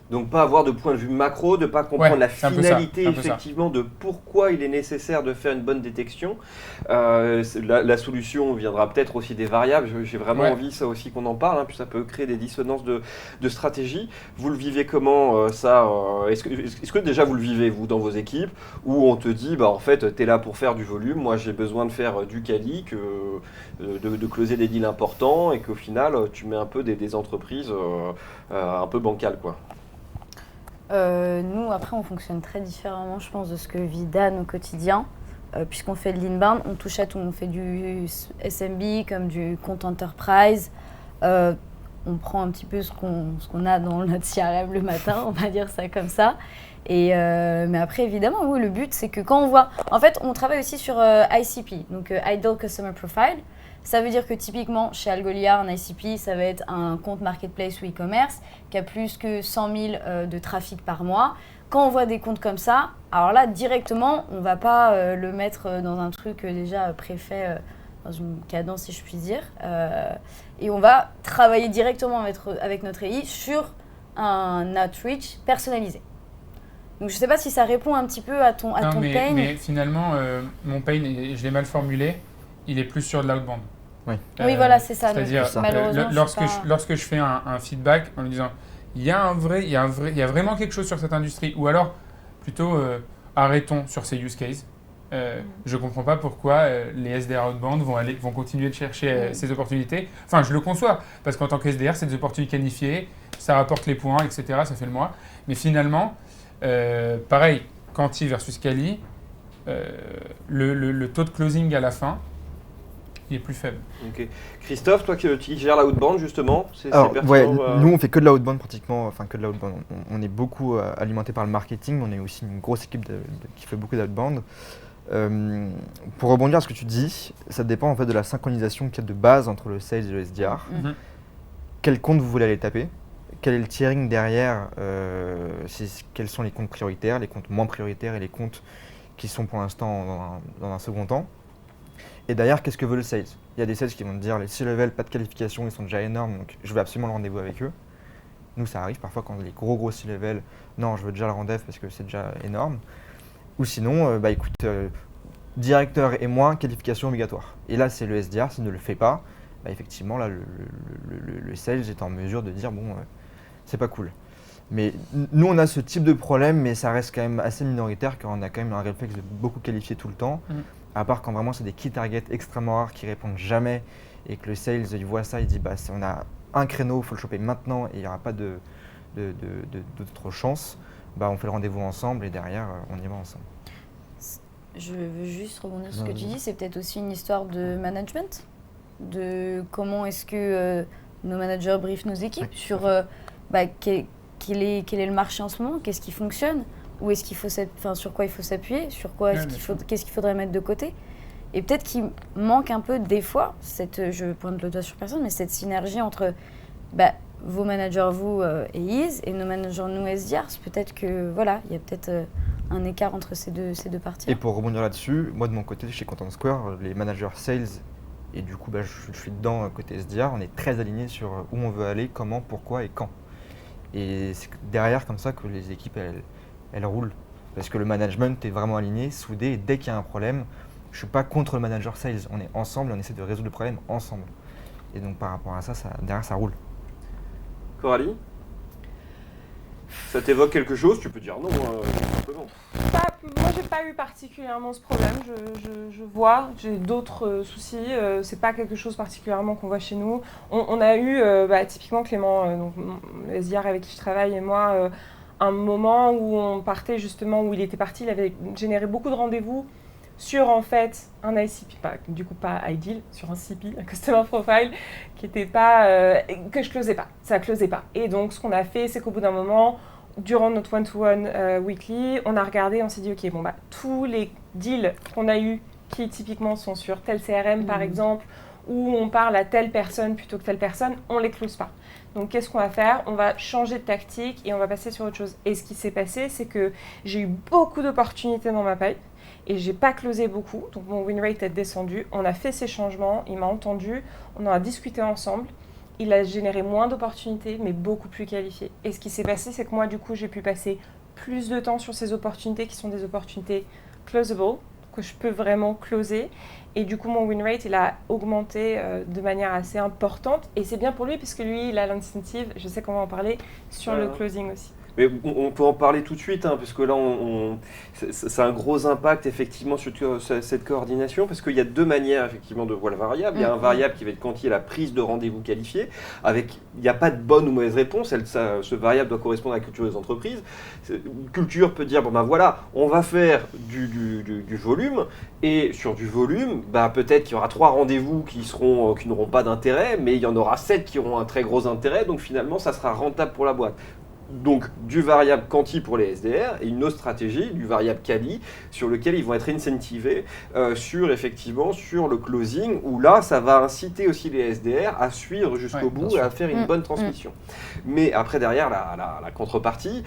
[SPEAKER 1] Donc pas avoir de point de vue macro, de pas comprendre la finalité effectivement de pourquoi il est nécessaire de faire une bonne détection. La solution viendra peut-être aussi des variables. J'ai vraiment envie ça aussi qu'on en parle, puis ça peut créer des dissonances de stratégie. Vous le vivez comment ça Est-ce que déjà vous le vivez vous dans vos équipes où on te dit en fait tu es là pour faire du volume, moi j'ai besoin de faire du quali, de closer des deals importants et qu'au final tu mets un peu des entreprises un peu bancales quoi.
[SPEAKER 4] Nous, après, on fonctionne très différemment, je pense, de ce que vit Dan au quotidien. Puisqu'on fait de l'inbound, on touche à tout. On fait du SMB comme du compte enterprise. On prend un petit peu ce qu'on a dans notre CRM le matin, on va dire ça comme ça. Mais après, évidemment, oui, le but, c'est que quand on voit... En fait, on travaille aussi sur ICP, donc Ideal Customer Profile. Ça veut dire que typiquement, chez Algolia, un ICP, ça va être un compte marketplace ou e-commerce qui a plus que 100 000 de trafic par mois. Quand on voit des comptes comme ça, alors là, directement, on ne va pas le mettre dans un truc déjà préfet, dans une cadence, si je puis dire. Et on va travailler directement avec notre AI sur un outreach personnalisé. Donc je ne sais pas si ça répond un petit peu à ton pain.
[SPEAKER 3] Mais finalement, mon pain, et je l'ai mal formulé, il est plus sur de l'outbound.
[SPEAKER 5] Oui.
[SPEAKER 4] Oui, voilà, c'est ça.
[SPEAKER 3] C'est-à-dire,
[SPEAKER 4] malheureusement,
[SPEAKER 3] lorsque je fais un feedback en lui disant il y a vraiment quelque chose sur cette industrie, ou alors plutôt arrêtons sur ces use cases. Je ne comprends pas pourquoi les SDR outbound vont continuer de chercher ces opportunités. Enfin, je le conçois, parce qu'en tant que SDR, c'est des opportunités qualifiées, ça rapporte les points, etc., ça fait le mois. Mais finalement, pareil, quanti versus quali, le taux de closing à la fin, il est plus faible.
[SPEAKER 1] Ok. Christophe, toi qui gères la outbound justement, c'est
[SPEAKER 5] Alors,
[SPEAKER 1] pertinent.
[SPEAKER 5] nous on fait que de la outbound pratiquement, enfin que de la outbound. On est beaucoup alimenté par le marketing, on est aussi une grosse équipe qui fait beaucoup d'outbound. Pour rebondir à ce que tu dis, ça dépend en fait de la synchronisation qu'il y a de base entre le sales et le SDR. Quel compte vous voulez aller taper? Quel est le tiering derrière? Quels sont les comptes prioritaires, les comptes moins prioritaires et les comptes qui sont pour l'instant dans un second temps? Et derrière, qu'est-ce que veut le sales? Il y a des sales qui vont te dire les C-level, pas de qualification, ils sont déjà énormes, donc je veux absolument le rendez-vous avec eux. Nous, ça arrive parfois quand les gros C-level, non, je veux déjà le rendez-vous parce que c'est déjà énorme. Ou sinon, écoute, directeur et moins, qualification obligatoire. Et là, c'est le SDR, s'il ne le fait pas, effectivement, là, le sales est en mesure de dire, bon, c'est pas cool. Mais nous, on a ce type de problème, mais ça reste quand même assez minoritaire, car on a quand même un réflexe de beaucoup qualifier tout le temps. À part quand vraiment c'est des key targets extrêmement rares qui répondent jamais et que le sales il voit ça, il dit on a un créneau, il faut le choper maintenant et il n'y aura pas d'autre chance, on fait le rendez-vous ensemble et derrière on y va ensemble.
[SPEAKER 4] Je veux juste rebondir sur ce que tu dis, c'est peut-être aussi une histoire de management, de comment est-ce que nos managers briefent nos équipes sur quel est le marché en ce moment, qu'est-ce qui fonctionne. Où est-ce qu'il faut sur quoi il faut s'appuyer, sur quoi qu'est-ce qu'il faudrait mettre de côté. Et peut-être qu'il manque un peu des fois, je pointe le doigt sur personne, mais cette synergie entre vos managers, vous et Is, et nos managers, nous SDR. Peut-être que il y a peut-être un écart entre ces deux parties.
[SPEAKER 5] Et pour rebondir là-dessus, moi de mon côté, chez Content Square, les managers sales, et du coup je suis dedans côté SDR, on est très alignés sur où on veut aller, comment, pourquoi et quand. Et c'est derrière comme ça que les équipes, elle roule. Parce que le management est vraiment aligné, soudé, et dès qu'il y a un problème, je ne suis pas contre le manager sales. On est ensemble, on essaie de résoudre le problème ensemble. Et donc par rapport à ça, derrière ça roule.
[SPEAKER 1] Coralie, ça t'évoque quelque chose? Tu peux dire non, simplement.
[SPEAKER 2] Moi, j'ai pas eu particulièrement ce problème. Je vois, j'ai d'autres soucis. C'est pas quelque chose particulièrement qu'on voit chez nous. On a eu, typiquement Clément, donc le SDR avec qui je travaille et moi, un moment où on partait justement, où il était parti, il avait généré beaucoup de rendez-vous sur en fait un ICP, pas Ideal, sur un CP, un Customer Profile, qui était pas, que je closais pas, ça closait pas. Et donc ce qu'on a fait, c'est qu'au bout d'un moment, durant notre one-to-one weekly, on a regardé, on s'est dit ok, tous les deals qu'on a eus qui typiquement sont sur tel CRM par exemple, où on parle à telle personne plutôt que telle personne, on les close pas. Donc qu'est-ce qu'on va faire? On va changer de tactique et on va passer sur autre chose. Et ce qui s'est passé, c'est que j'ai eu beaucoup d'opportunités dans ma pipe et j'ai pas closé beaucoup. Donc mon win rate est descendu. On a fait ces changements, il m'a entendu, on en a discuté ensemble. Il a généré moins d'opportunités, mais beaucoup plus qualifiées. Et ce qui s'est passé, c'est que moi, du coup, j'ai pu passer plus de temps sur ces opportunités qui sont des opportunités closable, que je peux vraiment closer. Et du coup, mon win rate, il a augmenté de manière assez importante. Et c'est bien pour lui, puisque lui, il a l'incentive, je sais qu'on va en parler, sur le closing aussi.
[SPEAKER 1] Mais on peut en parler tout de suite, parce que là, ça a un gros impact effectivement sur cette coordination, parce qu'il y a deux manières effectivement de voir la variable. Il y a un variable qui va être quantifié la prise de rendez-vous qualifié, il n'y a pas de bonne ou mauvaise réponse, ce variable doit correspondre à la culture des entreprises. Une culture peut dire, on va faire du volume, et sur du volume, peut-être qu'il y aura 3 rendez-vous qui n'auront pas d'intérêt, mais il y en aura 7 qui auront un très gros intérêt, donc finalement ça sera rentable pour la boîte. donc du variable quanti pour les SDR et une autre stratégie, du variable quali, sur lequel ils vont être incentivés sur le closing, où là, ça va inciter aussi les SDR à suivre jusqu'au bout et à faire une bonne transmission. Mais après, derrière, la contrepartie,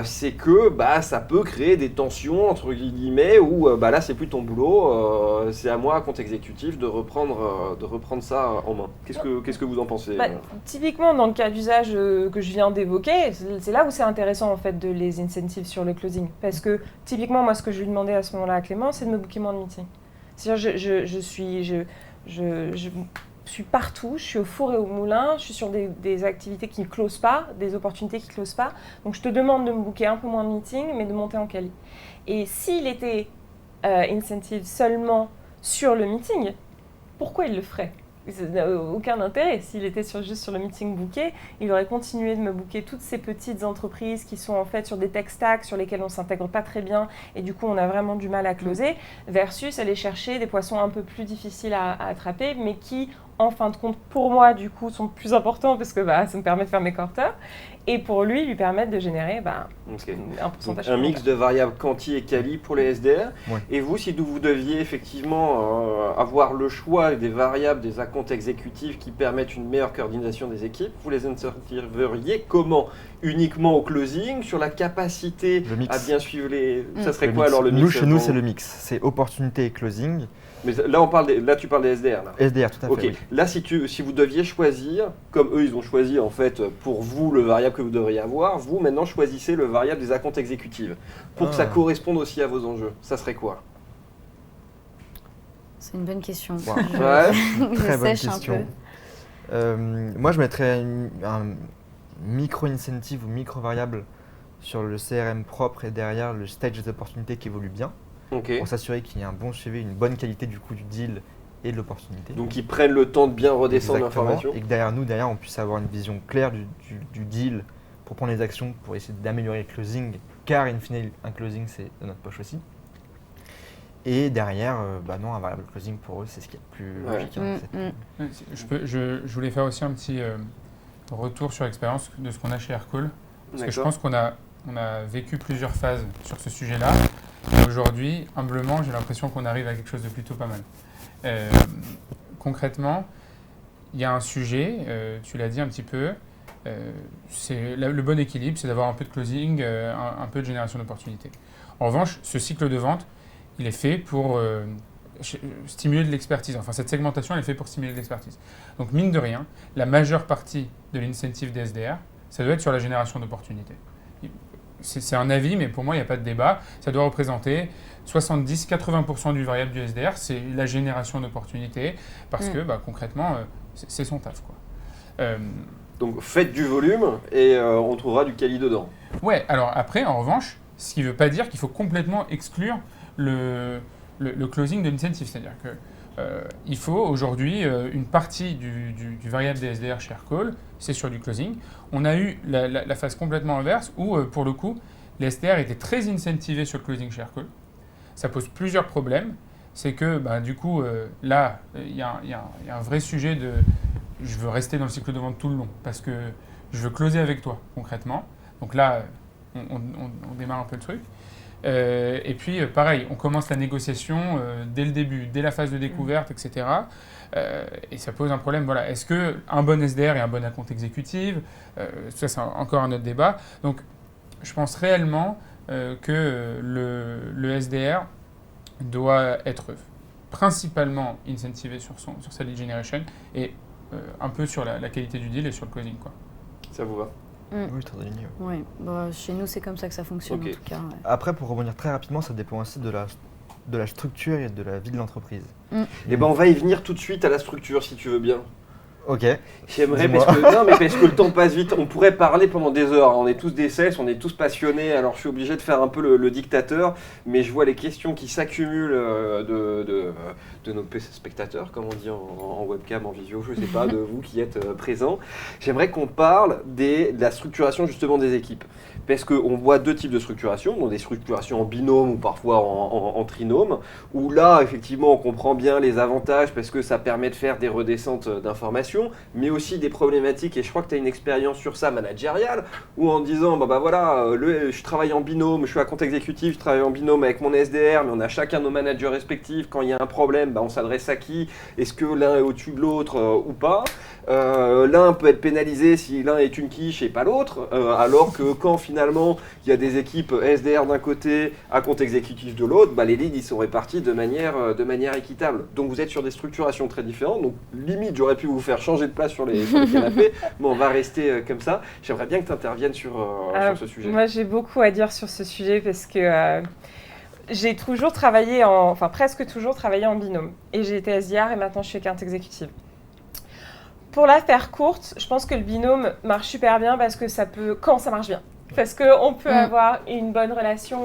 [SPEAKER 1] c'est que ça peut créer des tensions, entre guillemets, où là, c'est plus ton boulot, c'est à moi, compte exécutif, de reprendre ça en main. Qu'est-ce que vous en pensez
[SPEAKER 2] Typiquement, dans le cas d'usage que je viens d'évoquer, c'est là où c'est intéressant en fait de les incentives sur le closing. Parce que typiquement, moi, ce que je lui demandais à ce moment-là à Clément, c'est de me booker moins de meetings. C'est-à-dire, je suis partout, je suis au four et au moulin, je suis sur des activités qui ne closent pas, des opportunités qui ne closent pas. Donc, je te demande de me booker un peu moins de meetings, mais de monter en quali. Et s'il était incentive seulement sur le meeting, pourquoi il le ferait ? Ça n'a aucun intérêt. S'il était juste sur le meeting booké, il aurait continué de me booker toutes ces petites entreprises qui sont en fait sur des tech stacks sur lesquels on ne s'intègre pas très bien et du coup on a vraiment du mal à closer, versus aller chercher des poissons un peu plus difficiles à attraper, mais qui en fin de compte pour moi du coup sont plus importants parce que ça me permet de faire mes quarters et pour lui permettent de générer un pourcentage.
[SPEAKER 1] Donc, un mix de variables quanti et quali pour les SDR.
[SPEAKER 5] Ouais.
[SPEAKER 1] Et vous, si vous deviez effectivement avoir le choix des variables, des accounts exécutifs qui permettent une meilleure coordination des équipes, vous les incentiveriez comment ? Uniquement au closing, sur la capacité à bien suivre les... Ça serait quoi alors le mix ?
[SPEAKER 5] Chez nous, c'est le mix. C'est opportunité et closing.
[SPEAKER 1] Mais là, tu parles des SDR. Là.
[SPEAKER 5] SDR, tout à fait.
[SPEAKER 1] Ok.
[SPEAKER 5] Oui.
[SPEAKER 1] Là, si vous deviez choisir, comme eux, ils ont choisi en fait pour vous le variable que vous devriez avoir, vous maintenant choisissez le variable des accounts exécutives pour que ça corresponde aussi à vos enjeux. Ça serait quoi ?
[SPEAKER 4] C'est une bonne question.
[SPEAKER 5] Wow.
[SPEAKER 4] Je
[SPEAKER 5] Très bonne
[SPEAKER 4] sèche un
[SPEAKER 5] question.
[SPEAKER 4] peu.
[SPEAKER 5] Moi, je mettrais un micro-incentive ou micro-variable sur le CRM propre et derrière le stage des opportunités qui évolue bien.
[SPEAKER 1] Ok.
[SPEAKER 5] Pour s'assurer qu'il y ait un bon suivi, une bonne qualité du coup du deal et de l'opportunité.
[SPEAKER 1] Donc ils prennent le temps de bien redescendre
[SPEAKER 5] Exactement.
[SPEAKER 1] l'information.
[SPEAKER 5] Et que derrière, on puisse avoir une vision claire du deal pour prendre les actions, pour essayer d'améliorer le closing, car in fine, un closing, c'est de notre poche aussi. Et derrière, un variable closing pour eux, c'est ce qui est le plus logique.
[SPEAKER 3] Je voulais faire aussi un petit retour sur l'expérience de ce qu'on a chez Aircall. Parce que je pense qu'on a vécu plusieurs phases sur ce sujet-là. Et aujourd'hui, humblement, j'ai l'impression qu'on arrive à quelque chose de plutôt pas mal. Concrètement, il y a un sujet, tu l'as dit un petit peu, c'est le bon équilibre, c'est d'avoir un peu de closing, un peu de génération d'opportunités. En revanche, ce cycle de vente, il est fait pour stimuler de l'expertise. Enfin, cette segmentation, elle est faite pour stimuler de l'expertise. Donc, mine de rien, la majeure partie de l'incentive des SDR, ça doit être sur la génération d'opportunités. C'est un avis, mais pour moi, il n'y a pas de débat. Ça doit représenter 70-80% du variable du SDR, c'est la génération d'opportunités, parce que concrètement, c'est son taf, quoi.
[SPEAKER 1] Donc faites du volume et on trouvera du quali dedans.
[SPEAKER 3] Ouais, alors après, en revanche, ce qui ne veut pas dire qu'il faut complètement exclure le closing de l'incentive. C'est-à-dire qu'il faut aujourd'hui une partie du variable des SDR chez Aircall, c'est sur du closing. On a eu la phase complètement inverse où, pour le coup, les SDR étaient très incentivés sur le closing chez Aircall. Ça pose plusieurs problèmes. C'est que, du coup, là, il y a un vrai sujet de... Je veux rester dans le cycle de vente tout le long parce que je veux closer avec toi, concrètement. Donc là, on démarre un peu le truc. Et puis, pareil, on commence la négociation dès le début, dès la phase de découverte, etc. Et ça pose un problème. Voilà. Est-ce qu'un bon SDR et un bon account exécutif, ça c'est encore un autre débat. Donc, je pense réellement que le SDR doit être principalement incentivé sur sa lead generation et un peu sur la qualité du deal et sur le closing, quoi.
[SPEAKER 1] Ça vous va ?
[SPEAKER 5] Oui, très aligné.
[SPEAKER 4] Oui, chez nous, c'est comme ça que ça fonctionne, en tout cas. Ouais.
[SPEAKER 5] Après, pour rebondir très rapidement, ça dépend aussi de la structure et de la vie de l'entreprise.
[SPEAKER 1] Eh ben, on va y venir tout de suite à la structure, si tu veux bien.
[SPEAKER 5] Ok.
[SPEAKER 1] J'aimerais, parce que le temps passe vite. On pourrait parler pendant des heures. On est tous des sales, on est tous passionnés. Alors je suis obligé de faire un peu le dictateur, mais je vois les questions qui s'accumulent de nos spectateurs, comme on dit en webcam, en visio, je ne sais pas, de vous qui êtes présents. J'aimerais qu'on parle de la structuration justement des équipes. Parce qu'on voit deux types de structuration, donc des structurations en binôme ou parfois en trinôme, où là, effectivement, on comprend bien les avantages parce que ça permet de faire des redescentes d'informations. situation, mais aussi des problématiques, et je crois que tu as une expérience sur ça managériale, où en disant, voilà, je travaille en binôme, je suis à compte exécutif, je travaille en binôme avec mon SDR, mais on a chacun nos managers respectifs, quand il y a un problème, on s'adresse à qui? Est-ce que l'un est au-dessus de l'autre ou pas? L'un peut être pénalisé si l'un est une quiche et pas l'autre, alors que quand finalement il y a des équipes SDR d'un côté, à compte exécutif de l'autre, les leads ils sont répartis de manière équitable. Donc vous êtes sur des structurations très différentes, donc limite j'aurais pu vous faire changer de place sur les canapés, mais on va rester comme ça. J'aimerais bien que tu interviennes sur ce sujet.
[SPEAKER 2] Moi j'ai beaucoup à dire sur ce sujet parce que j'ai toujours travaillé presque toujours travaillé en binôme. Et j'ai été SDR et maintenant je suis account exécutive. Pour la faire courte, je pense que le binôme marche super bien parce que quand ça marche bien. Parce qu'on peut avoir une bonne relation,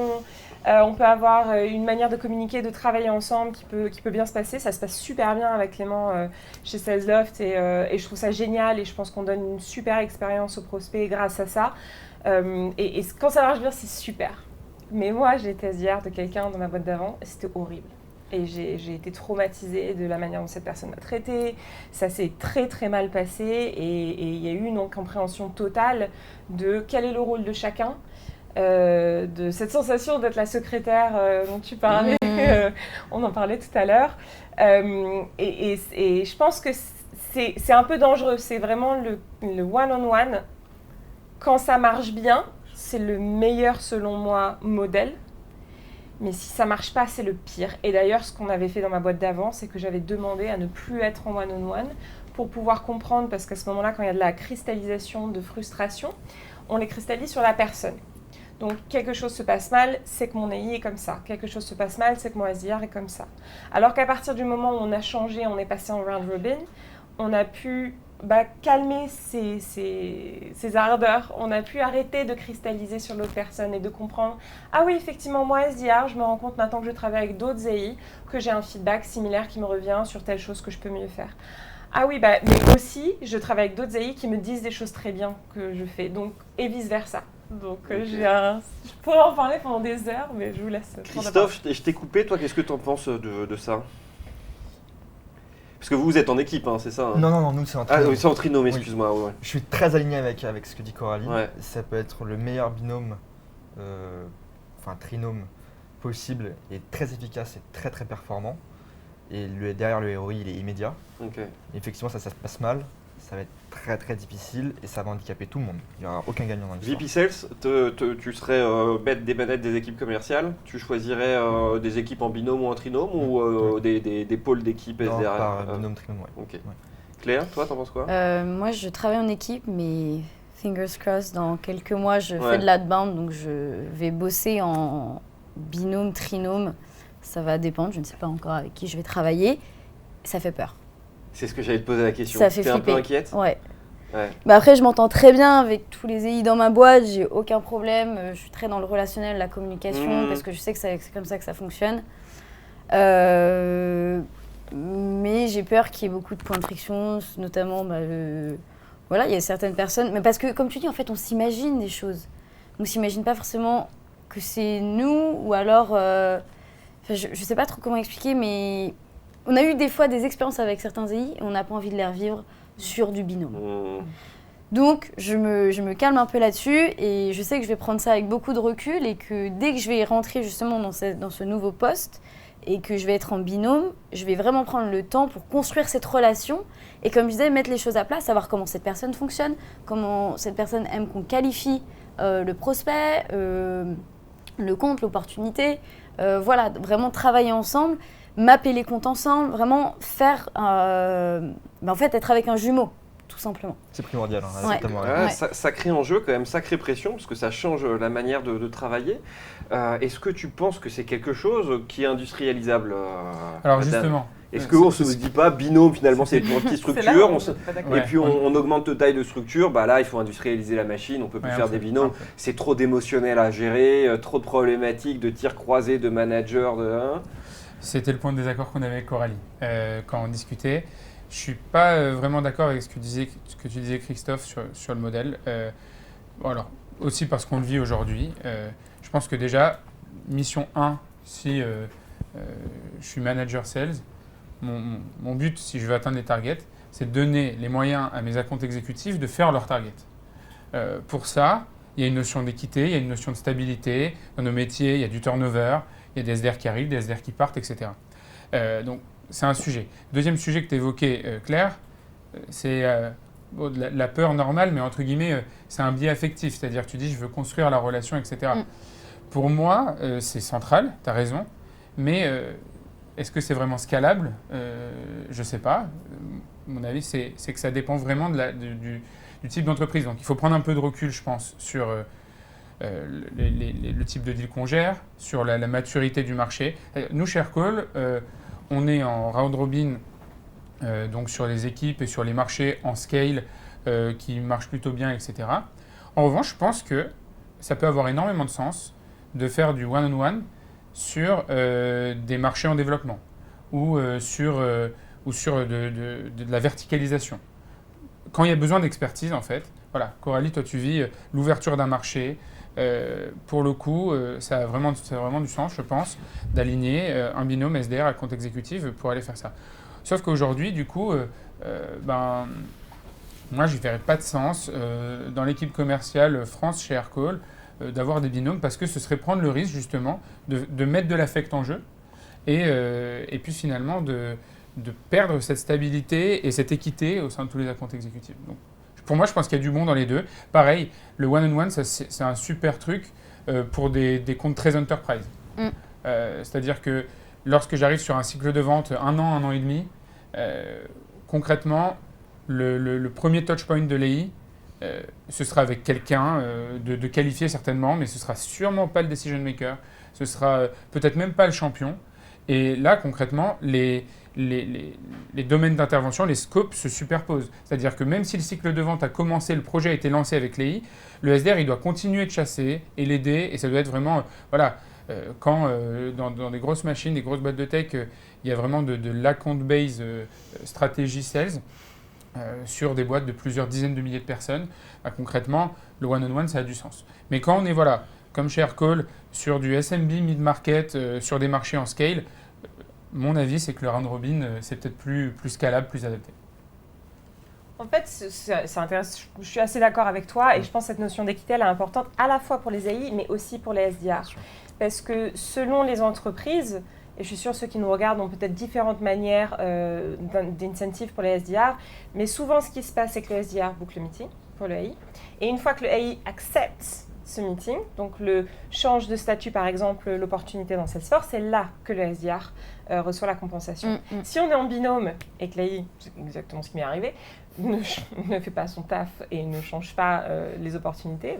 [SPEAKER 2] on peut avoir une manière de communiquer, de travailler ensemble qui peut bien se passer. Ça se passe super bien avec Clément chez SalesLoft et je trouve ça génial et je pense qu'on donne une super expérience aux prospects grâce à ça. Et quand ça marche bien, c'est super. Mais moi, j'ai été SDR de quelqu'un dans ma boîte d'avant et c'était horrible. Et j'ai été traumatisée de la manière dont cette personne m'a traitée. Ça s'est très très mal passé et il y a eu une incompréhension totale de quel est le rôle de chacun, de cette sensation d'être la secrétaire dont tu parlais, on en parlait tout à l'heure. Et je pense que c'est un peu dangereux. C'est vraiment le one-on-one. Quand ça marche bien, c'est le meilleur selon moi modèle. Mais si ça marche pas, c'est le pire. Et d'ailleurs, ce qu'on avait fait dans ma boîte d'avant, c'est que j'avais demandé à ne plus être en one-on-one pour pouvoir comprendre, parce qu'à ce moment-là, quand il y a de la cristallisation de frustration, on les cristallise sur la personne. Donc, quelque chose se passe mal, c'est que mon AI est comme ça. Quelque chose se passe mal, c'est que mon SDR est comme ça. Alors qu'à partir du moment où on a changé, on est passé en round robin, on a pu calmer ses ardeurs. On a pu arrêter de cristalliser sur l'autre personne et de comprendre « Ah oui, effectivement, moi, SDR, je me rends compte maintenant que je travaille avec d'autres AI, que j'ai un feedback similaire qui me revient sur telle chose que je peux mieux faire. Ah oui, mais aussi, je travaille avec d'autres AI qui me disent des choses très bien que je fais, donc, et vice-versa. » Donc, je pourrais en parler pendant des heures, mais je vous laisse.
[SPEAKER 1] Christophe, je t'ai coupé. Toi, qu'est-ce que tu en penses de ça? Parce que vous êtes en équipe, c'est ça?
[SPEAKER 5] Non, nous c'est en trinôme.
[SPEAKER 1] Ah oui, c'est en trinôme, excuse-moi. Ouais.
[SPEAKER 5] Je suis très aligné avec ce que dit Coralie.
[SPEAKER 1] Ouais.
[SPEAKER 5] Ça peut être le meilleur binôme, trinôme possible et très efficace et très très performant. Et derrière le ROI, il est immédiat.
[SPEAKER 1] Okay.
[SPEAKER 5] Effectivement, ça se passe mal. Ça va être très très difficile et ça va handicaper tout le monde. Il n'y aura aucun gagnant dans l'histoire.
[SPEAKER 1] VP Sales, tu serais bête des manettes des équipes commerciales? Tu choisirais des équipes en binôme ou en trinôme ou des pôles d'équipes SDR?
[SPEAKER 5] Par binôme, trinôme, ouais.
[SPEAKER 1] Okay. Ouais. Claire, toi, t'en penses quoi?
[SPEAKER 4] Moi, je travaille en équipe, mais fingers crossed, dans quelques mois, je fais de l'outbound, donc je vais bosser en binôme, trinôme. Ça va dépendre, je ne sais pas encore avec qui je vais travailler. Ça fait peur.
[SPEAKER 1] C'est ce que j'allais te poser la question.
[SPEAKER 4] Ça fait flipper.
[SPEAKER 1] T'es un peu inquiète?
[SPEAKER 4] Ouais. Après, je m'entends très bien avec tous les AI dans ma boîte, j'ai aucun problème. Je suis très dans le relationnel, la communication, parce que je sais que c'est comme ça que ça fonctionne. Mais j'ai peur qu'il y ait beaucoup de points de friction, notamment, voilà, il y a certaines personnes. Mais parce que, comme tu dis, en fait, on s'imagine des choses. On ne s'imagine pas forcément que c'est nous, ou alors, je ne sais pas trop comment expliquer, mais on a eu des fois des expériences avec certains AI et on n'a pas envie de les revivre sur du binôme. Donc, je me calme un peu là-dessus et je sais que je vais prendre ça avec beaucoup de recul et que dès que je vais rentrer justement dans ce nouveau poste et que je vais être en binôme, je vais vraiment prendre le temps pour construire cette relation et comme je disais, mettre les choses à plat, savoir comment cette personne fonctionne, comment cette personne aime qu'on qualifie le prospect, le compte, l'opportunité. Voilà, vraiment travailler ensemble, mapper les comptes ensemble, vraiment faire, en fait, être avec un jumeau, tout simplement.
[SPEAKER 5] C'est primordial,
[SPEAKER 1] Sacré enjeu quand même, sacrée pression, parce que ça change la manière de travailler. Est-ce que tu penses que c'est quelque chose qui est industrialisable?
[SPEAKER 3] Alors justement.
[SPEAKER 1] Est-ce qu'on ne se dit pas binôme finalement c'est une petite structure et puis on augmente de taille de structure, là il faut industrialiser la machine, on peut plus faire des binômes, c'est trop d'émotionnel à gérer, trop de problématiques, de tirs croisés, de managers,
[SPEAKER 3] C'était le point de désaccord qu'on avait avec Coralie quand on discutait. Je ne suis pas vraiment d'accord avec ce que tu disais Christophe sur le modèle. Alors, aussi parce qu'on le vit aujourd'hui. Je pense que déjà, mission 1, si je suis manager sales, mon but, si je veux atteindre les targets, c'est de donner les moyens à mes accounts exécutifs de faire leur target. Pour ça, il y a une notion d'équité, il y a une notion de stabilité. Dans nos métiers, il y a du turnover, il y a des SDR qui arrivent, des SDR qui partent, etc. Donc, c'est un sujet. Deuxième sujet que tu évoquais, Claire, c'est la peur normale, mais entre guillemets, c'est un biais affectif. C'est-à-dire, tu dis, je veux construire la relation, etc. Pour moi, c'est central, tu as raison, mais est-ce que c'est vraiment scalable? Je ne sais pas. Mon avis, c'est que ça dépend vraiment du type d'entreprise. Donc, il faut prendre un peu de recul, je pense, sur le type de deal qu'on gère, sur la maturité du marché. Nous, chez Aircall, on est en round robin, donc sur les équipes et sur les marchés en scale qui marchent plutôt bien, etc. En revanche, je pense que ça peut avoir énormément de sens de faire du one-on-one sur des marchés en développement ou sur de la verticalisation. Quand il y a besoin d'expertise, en fait, voilà, Coralie, toi tu vis l'ouverture d'un marché. Pour le coup, ça a vraiment du sens, je pense, d'aligner un binôme SDR à compte exécutif pour aller faire ça. Sauf qu'aujourd'hui, du coup, moi, je ne verrais pas de sens dans l'équipe commerciale France chez Aircall d'avoir des binômes parce que ce serait prendre le risque, justement, de mettre de l'affect en jeu et puis finalement de perdre cette stabilité et cette équité au sein de tous les accounts exécutifs. Donc, pour moi, je pense qu'il y a du bon dans les deux. Pareil, le one-on-one, c'est un super truc pour des comptes très enterprise. C'est-à-dire que lorsque j'arrive sur un cycle de vente un an et demi, concrètement, le premier touchpoint de l'EI, ce sera avec quelqu'un de qualifié certainement, mais ce sera sûrement pas le decision maker, ce sera peut-être même pas le champion. Et là, concrètement, les domaines d'intervention, les scopes se superposent. C'est-à-dire que même si le cycle de vente a commencé, le projet a été lancé avec l'EI, le SDR, il doit continuer de chasser et l'aider. Et ça doit être vraiment, quand dans des grosses machines, des grosses boîtes de tech, il y a vraiment de l'account-based stratégie sales sur des boîtes de plusieurs dizaines de milliers de personnes, concrètement, le one-on-one, ça a du sens. Mais quand on est, comme chez Aircall, sur du SMB, mid-market, sur des marchés en scale, mon avis, c'est que le round robin, c'est peut-être plus scalable, plus adapté.
[SPEAKER 2] En fait, c'est intéressant. Je suis assez d'accord avec toi et je pense que cette notion d'équité, elle est importante à la fois pour les AI, mais aussi pour les SDR. Parce que selon les entreprises, et je suis sûre que ceux qui nous regardent ont peut-être différentes manières d'incentives pour les SDR, mais souvent, ce qui se passe, c'est que le SDR book le meeting pour le AI. Et une fois que le AI accepte ce meeting, donc le change de statut, par exemple, l'opportunité dans Salesforce, c'est là que le SDR reçoit la compensation. Si on est en binôme et que l'AI, c'est exactement ce qui m'est arrivé, ne fait pas son taf et ne change pas les opportunités,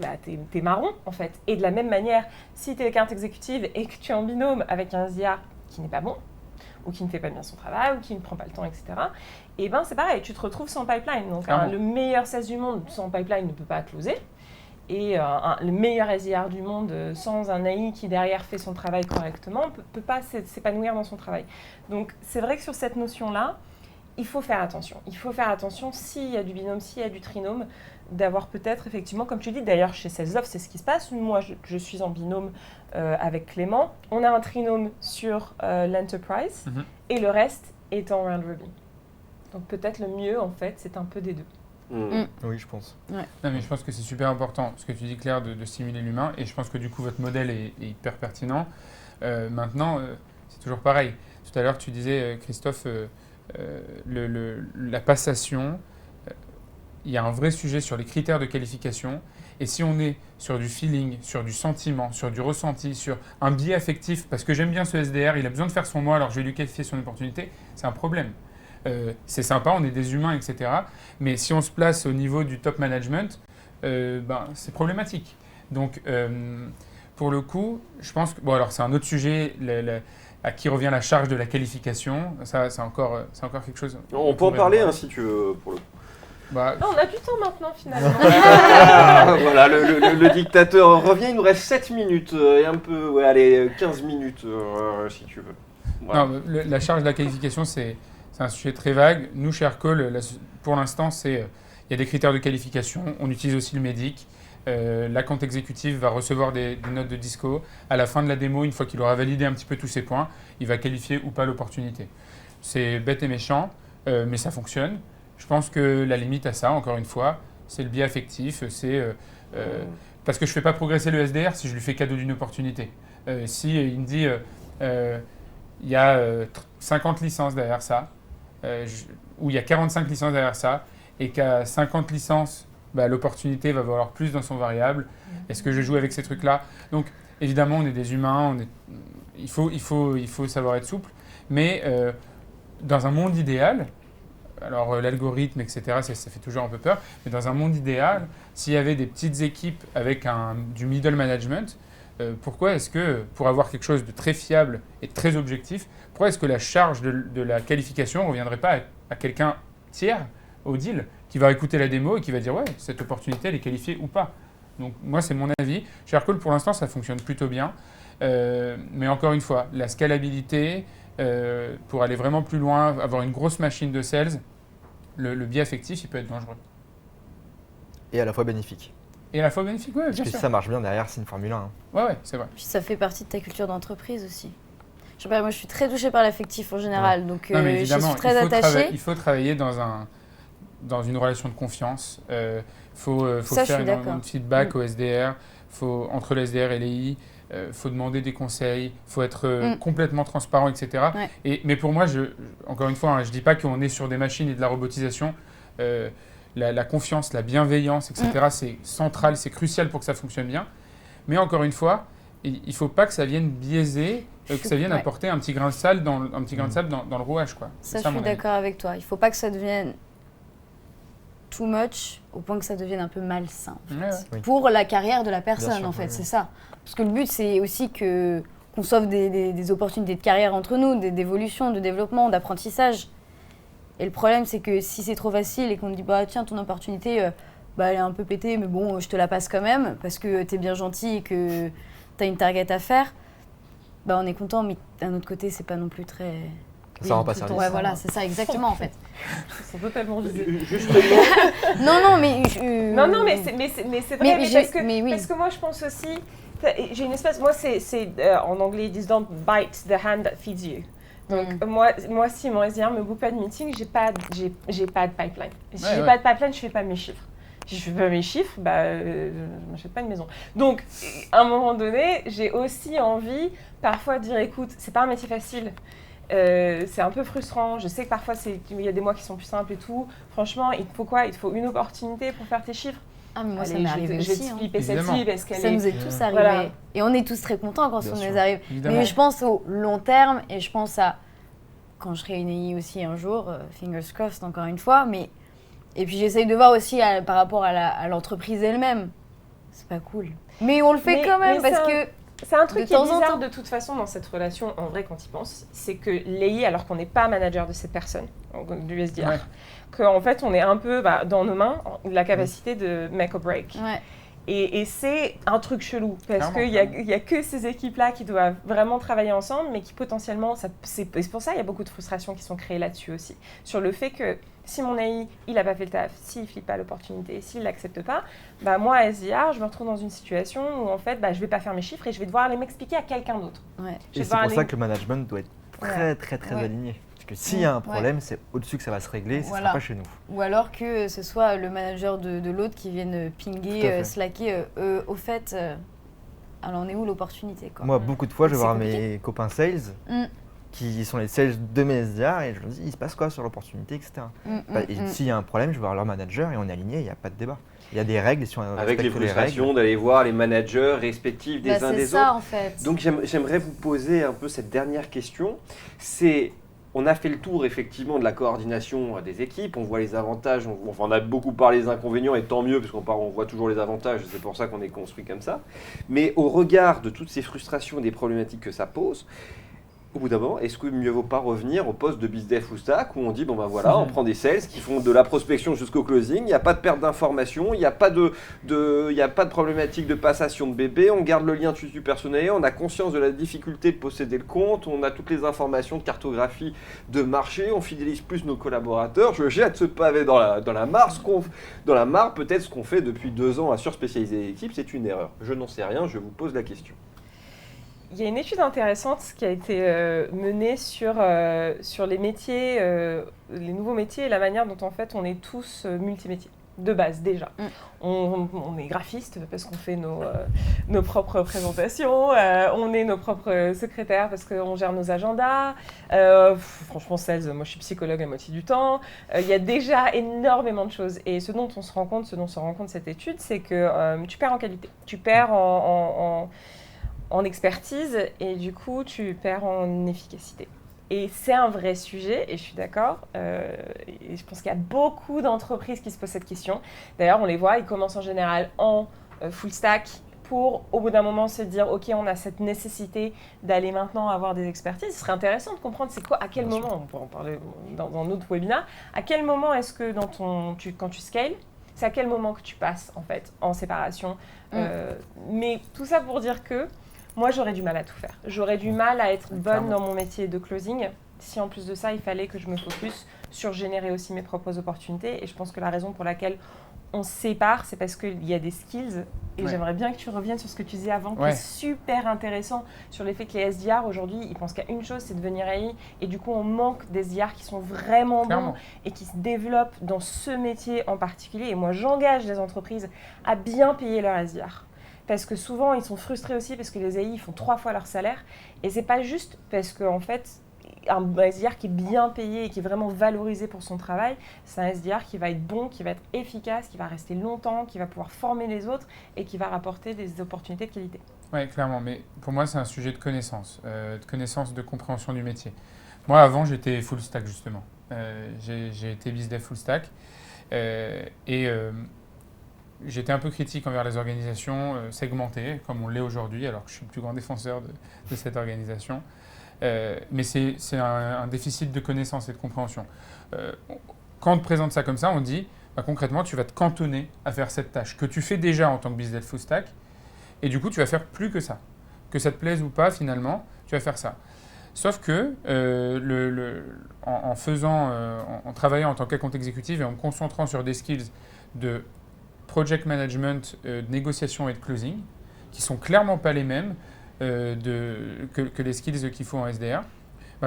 [SPEAKER 2] t'es marron en fait. Et de la même manière, si tu es account exécutive et que tu es en binôme avec un SDR qui n'est pas bon, ou qui ne fait pas bien son travail, ou qui ne prend pas le temps, etc., et ben c'est pareil, tu te retrouves sans pipeline. Donc le meilleur sales du monde sans pipeline ne peut pas closer. Et le meilleur SDR du monde sans un AI qui derrière fait son travail correctement ne peut pas s'épanouir dans son travail. Donc c'est vrai que sur cette notion-là, il faut faire attention. Il faut faire attention s'il y a du binôme, s'il y a du trinôme, d'avoir peut-être effectivement, comme tu dis, d'ailleurs chez SalesLoft, c'est ce qui se passe. Moi, je suis en binôme avec Clément. On a un trinôme sur l'enterprise et le reste est en round robin. Donc peut-être le mieux, en fait, c'est un peu des deux.
[SPEAKER 5] Oui, je pense.
[SPEAKER 3] Ouais. Non, mais je pense que c'est super important, ce que tu dis, Claire, de stimuler l'humain. Et je pense que du coup, votre modèle est hyper pertinent. Maintenant, c'est toujours pareil. Tout à l'heure, tu disais, Christophe, la passation, il y a un vrai sujet sur les critères de qualification. Et si on est sur du feeling, sur du sentiment, sur du ressenti, sur un biais affectif, parce que j'aime bien ce SDR, il a besoin de faire son moi, alors je vais lui qualifier son opportunité, c'est un problème. C'est sympa, on est des humains, etc. Mais si on se place au niveau du top management, c'est problématique. Donc, pour le coup, je pense que... Bon, alors, c'est un autre sujet, à qui revient la charge de la qualification. Ça, c'est encore quelque chose...
[SPEAKER 1] On peut en parler, si tu veux, pour le coup.
[SPEAKER 2] Non, on a du temps maintenant, finalement.
[SPEAKER 1] Voilà, le dictateur revient, il nous reste 7 minutes, et un peu, allez, 15 minutes, si tu veux. Voilà.
[SPEAKER 3] Non, la charge de la qualification, c'est un sujet très vague. Nous, chez Aircall, pour l'instant, il y a des critères de qualification. On utilise aussi le MEDDIC. L'account exécutif va recevoir des notes de disco. À la fin de la démo, une fois qu'il aura validé un petit peu tous ses points, il va qualifier ou pas l'opportunité. C'est bête et méchant, mais ça fonctionne. Je pense que la limite à ça, encore une fois, c'est le biais affectif, parce que je ne fais pas progresser le SDR si je lui fais cadeau d'une opportunité. Si il me dit, il y a 50 licences derrière ça, ou il y a 45 licences derrière ça, et qu'à 50 licences, l'opportunité va valoir plus dans son variable, est-ce que je joue avec ces trucs-là? Donc, évidemment, on est des humains, il faut savoir être souple, mais dans un monde idéal, alors l'algorithme, etc., ça fait toujours un peu peur, mais dans un monde idéal, s'il y avait des petites équipes avec du middle management, pourquoi est-ce que, pour avoir quelque chose de très fiable et de très objectif, pourquoi est-ce que la charge de la qualification ne reviendrait pas à quelqu'un tiers, au deal, qui va écouter la démo et qui va dire « ouais, cette opportunité, elle est qualifiée ou pas ». Donc moi, c'est mon avis. Chez Aircall, pour l'instant, ça fonctionne plutôt bien. Mais encore une fois, la scalabilité, pour aller vraiment plus loin, avoir une grosse machine de sales, le biais affectif, il peut être dangereux.
[SPEAKER 5] Et à la fois bénéfique.
[SPEAKER 3] Et à la fois bénéfique, oui, bien sûr.
[SPEAKER 5] Parce que si ça marche bien derrière, c'est une Formule 1. Hein.
[SPEAKER 3] Ouais, c'est vrai.
[SPEAKER 4] Puis ça fait partie de ta culture d'entreprise aussi. Je sais pas, moi je suis très touchée par l'affectif en général, donc
[SPEAKER 3] Non, mais
[SPEAKER 4] je
[SPEAKER 3] évidemment,
[SPEAKER 4] suis très attachée.
[SPEAKER 3] Il faut travailler dans une relation de confiance. Faut
[SPEAKER 4] Ça,
[SPEAKER 3] faire
[SPEAKER 4] je suis d'accord.
[SPEAKER 3] un feedback au SDR, entre le SDR et l'EI. Faut demander des conseils, il faut être complètement transparent, etc.
[SPEAKER 4] Ouais.
[SPEAKER 3] Mais pour moi, encore une fois, je ne dis pas qu'on est sur des machines et de la robotisation. La confiance, la bienveillance, etc., c'est central, c'est crucial pour que ça fonctionne bien. Mais encore une fois, il ne faut pas que ça vienne biaiser, que ça vienne apporter un petit grain de sable dans le rouage. Quoi.
[SPEAKER 4] Ça, je suis d'accord avec toi. Il ne faut pas que ça devienne too much au point que ça devienne un peu malsain. En fait.
[SPEAKER 3] Oui.
[SPEAKER 4] Pour la carrière de la personne,
[SPEAKER 5] sûr,
[SPEAKER 4] en fait,
[SPEAKER 5] oui.
[SPEAKER 4] c'est ça. Parce que le but, c'est aussi qu'on s'offre des opportunités de carrière entre nous, d'évolution, de développement, d'apprentissage. Et le problème, c'est que si c'est trop facile et qu'on te dit « tiens, ton opportunité, elle est un peu pétée, mais bon, je te la passe quand même, parce que t'es bien gentil et que t'as une target à faire », on est content, mais d'un autre côté, c'est pas non plus très...
[SPEAKER 5] Ça rend pas service.
[SPEAKER 4] Ouais, voilà, c'est ça, exactement, en fait.
[SPEAKER 2] Ils sont totalement visés.
[SPEAKER 1] Justement,
[SPEAKER 4] Non, mais...
[SPEAKER 2] Non, mais c'est vrai, parce que moi, je pense aussi... J'ai une espèce... Moi, en anglais, ils disent « Don't bite the hand that feeds you ». Donc, moi, si mon SDR me book pas de meeting, j'ai pas de pipeline. Si j'ai pas de pipeline, je fais pas mes chiffres. Si je fais pas mes chiffres, je m'achète pas une maison. Donc, à un moment donné, j'ai aussi envie, parfois, de dire, écoute, c'est pas un métier facile. C'est un peu frustrant. Je sais que parfois, il y a des mois qui sont plus simples et tout. Franchement, il te faut quoi? Il te faut une opportunité pour faire tes chiffres.
[SPEAKER 4] Ah, mais moi,
[SPEAKER 2] Allez,
[SPEAKER 4] ça m'est arrivé aussi.
[SPEAKER 2] Je vais te flipper celle-ci parce qu'elle
[SPEAKER 4] Ça nous est tous arrivé.
[SPEAKER 2] Voilà.
[SPEAKER 4] Et on est tous très contents quand ça nous arrive.
[SPEAKER 3] Évidemment.
[SPEAKER 4] Mais je pense au long terme et je pense à quand je serai une AI aussi un jour, fingers crossed encore une fois. Et puis j'essaye de voir aussi par rapport à l'entreprise elle-même. C'est pas cool. Mais on le fait quand même parce que...
[SPEAKER 2] C'est un truc
[SPEAKER 4] de
[SPEAKER 2] qui est
[SPEAKER 4] temps en
[SPEAKER 2] bizarre
[SPEAKER 4] temps.
[SPEAKER 2] de toute façon dans cette relation, en vrai, quand il pense, c'est que l'AI, alors qu'on n'est pas manager de cette personne, du SDR, qu'en fait, on est un peu dans nos mains la capacité de make or break.
[SPEAKER 4] Ouais.
[SPEAKER 2] Et c'est un truc chelou, parce qu'il n'y a que ces équipes-là qui doivent vraiment travailler ensemble, mais qui potentiellement, c'est pour ça qu'il y a beaucoup de frustrations qui sont créées là-dessus aussi, sur le fait que si mon AI, il n'a pas fait le taf, s'il ne flippe pas l'opportunité, s'il ne l'accepte pas, moi, SDR, je me retrouve dans une situation où en fait, je ne vais pas faire mes chiffres et je vais devoir aller m'expliquer à quelqu'un d'autre.
[SPEAKER 4] Ouais.
[SPEAKER 5] Et c'est pour ça que le management doit être très aligné. Parce que s'il y a un problème, c'est au-dessus que ça va se régler, ça ne sera pas chez nous.
[SPEAKER 4] Ou alors que ce soit le manager de l'autre qui vienne pinguer, slacker, au fait, alors on est où l'opportunité quoi.
[SPEAKER 5] Moi, beaucoup de fois, je vais voir
[SPEAKER 4] compliqué.
[SPEAKER 5] mes copains sales qui sont les sales de mes SDR et je leur dis, il se passe quoi sur l'opportunité, etc. Et s'il y a un problème, je vais voir leur manager et on est aligné, il n'y a pas de débat. Il y a des règles et si on
[SPEAKER 1] avec les
[SPEAKER 5] respecte les
[SPEAKER 1] frustrations
[SPEAKER 5] règles...
[SPEAKER 1] d'aller voir les managers respectifs des uns des
[SPEAKER 4] C'est ça
[SPEAKER 1] autres.
[SPEAKER 4] en fait.
[SPEAKER 1] Donc j'aimerais vous poser un peu cette dernière question. On a fait le tour effectivement de la coordination des équipes, on voit les avantages, on a beaucoup parlé des inconvénients et tant mieux parce qu'on voit toujours les avantages, c'est pour ça qu'on est construit comme ça. Mais au regard de toutes ces frustrations et des problématiques que ça pose, au bout d'un moment, est-ce que mieux vaut pas revenir au poste de BizDev ou Stack où on dit on prend des sales qui font de la prospection jusqu'au closing, il n'y a pas de perte d'informations, il n'y a pas de problématique de passation de bébé, on garde le lien tutu personnel, on a conscience de la difficulté de posséder le compte, on a toutes les informations de cartographie de marché, on fidélise plus nos collaborateurs. Je jette ce pavé dans la mare, peut-être ce qu'on fait depuis 2 ans à surspécialiser l'équipe, c'est une erreur. Je n'en sais rien, je vous pose la question.
[SPEAKER 2] Il y a une étude intéressante qui a été menée sur les métiers, les nouveaux métiers et la manière dont en fait on est tous multimétiers. De base déjà. On est graphiste parce qu'on fait nos propres présentations, on est nos propres secrétaires parce qu'on gère nos agendas. Franchement, sales, moi je suis psychologue la moitié du temps. Il y a déjà énormément de choses. Et ce dont se rend compte cette étude, c'est que tu perds en qualité. Tu perds en expertise et du coup tu perds en efficacité. Et c'est un vrai sujet, et je suis d'accord. Et je pense qu'il y a beaucoup d'entreprises qui se posent cette question. D'ailleurs, on les voit, ils commencent en général en full stack pour, au bout d'un moment, se dire « Ok, on a cette nécessité d'aller maintenant avoir des expertises ». Ce serait intéressant de comprendre c'est quoi, à quel moment, on pourra en parler dans notre webinaire, à quel moment est-ce que quand tu scales, c'est à quel moment que tu passes en fait en séparation. Mais tout ça pour dire que moi, j'aurais du mal à tout faire. J'aurais du mal à être bonne dans mon métier de closing si en plus de ça, il fallait que je me focus sur générer aussi mes propres opportunités. Et je pense que la raison pour laquelle on se sépare, c'est parce qu'il y a des skills. Et j'aimerais bien que tu reviennes sur ce que tu disais avant, qui est super intéressant, sur l'effet que les SDR, aujourd'hui, ils pensent qu'à une chose, c'est devenir AI. Et du coup, on manque des SDR qui sont vraiment bons et qui se développent dans ce métier en particulier. Et moi, j'engage les entreprises à bien payer leur SDR. Parce que souvent, ils sont frustrés aussi parce que les AI, ils font 3 fois leur salaire. Et c'est pas juste parce qu'en fait, un SDR qui est bien payé et qui est vraiment valorisé pour son travail, c'est un SDR qui va être bon, qui va être efficace, qui va rester longtemps, qui va pouvoir former les autres et qui va rapporter des opportunités de qualité.
[SPEAKER 3] Oui, clairement. Mais pour moi, c'est un sujet de connaissance, de compréhension du métier. Moi, avant, j'étais full stack, justement. J'ai été business full stack. J'étais un peu critique envers les organisations segmentées, comme on l'est aujourd'hui, alors que je suis le plus grand défenseur de cette organisation. Mais c'est un déficit de connaissance et de compréhension. Quand on te présente ça comme ça, on dit, concrètement, tu vas te cantonner à faire cette tâche que tu fais déjà en tant que business full stack, et du coup, tu vas faire plus que ça. Que ça te plaise ou pas, finalement, tu vas faire ça. Sauf que en travaillant en tant qu'account exécutif et en me concentrant sur des skills de project management, de négociation et de closing, qui sont clairement pas les mêmes que les skills qu'il faut en SDR,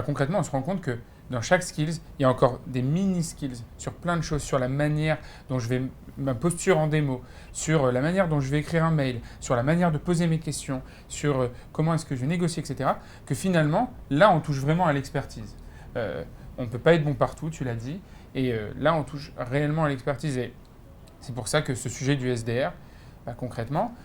[SPEAKER 3] concrètement, on se rend compte que dans chaque skills, il y a encore des mini-skills sur plein de choses, sur la manière dont je vais, ma posture en démo, sur la manière dont je vais écrire un mail, sur la manière de poser mes questions, sur comment est-ce que je vais négocier, etc., que finalement, là, on touche vraiment à l'expertise. On ne peut pas être bon partout, tu l'as dit, et là, on touche réellement à l'expertise. Et c'est pour ça que ce sujet du SDR, concrètement,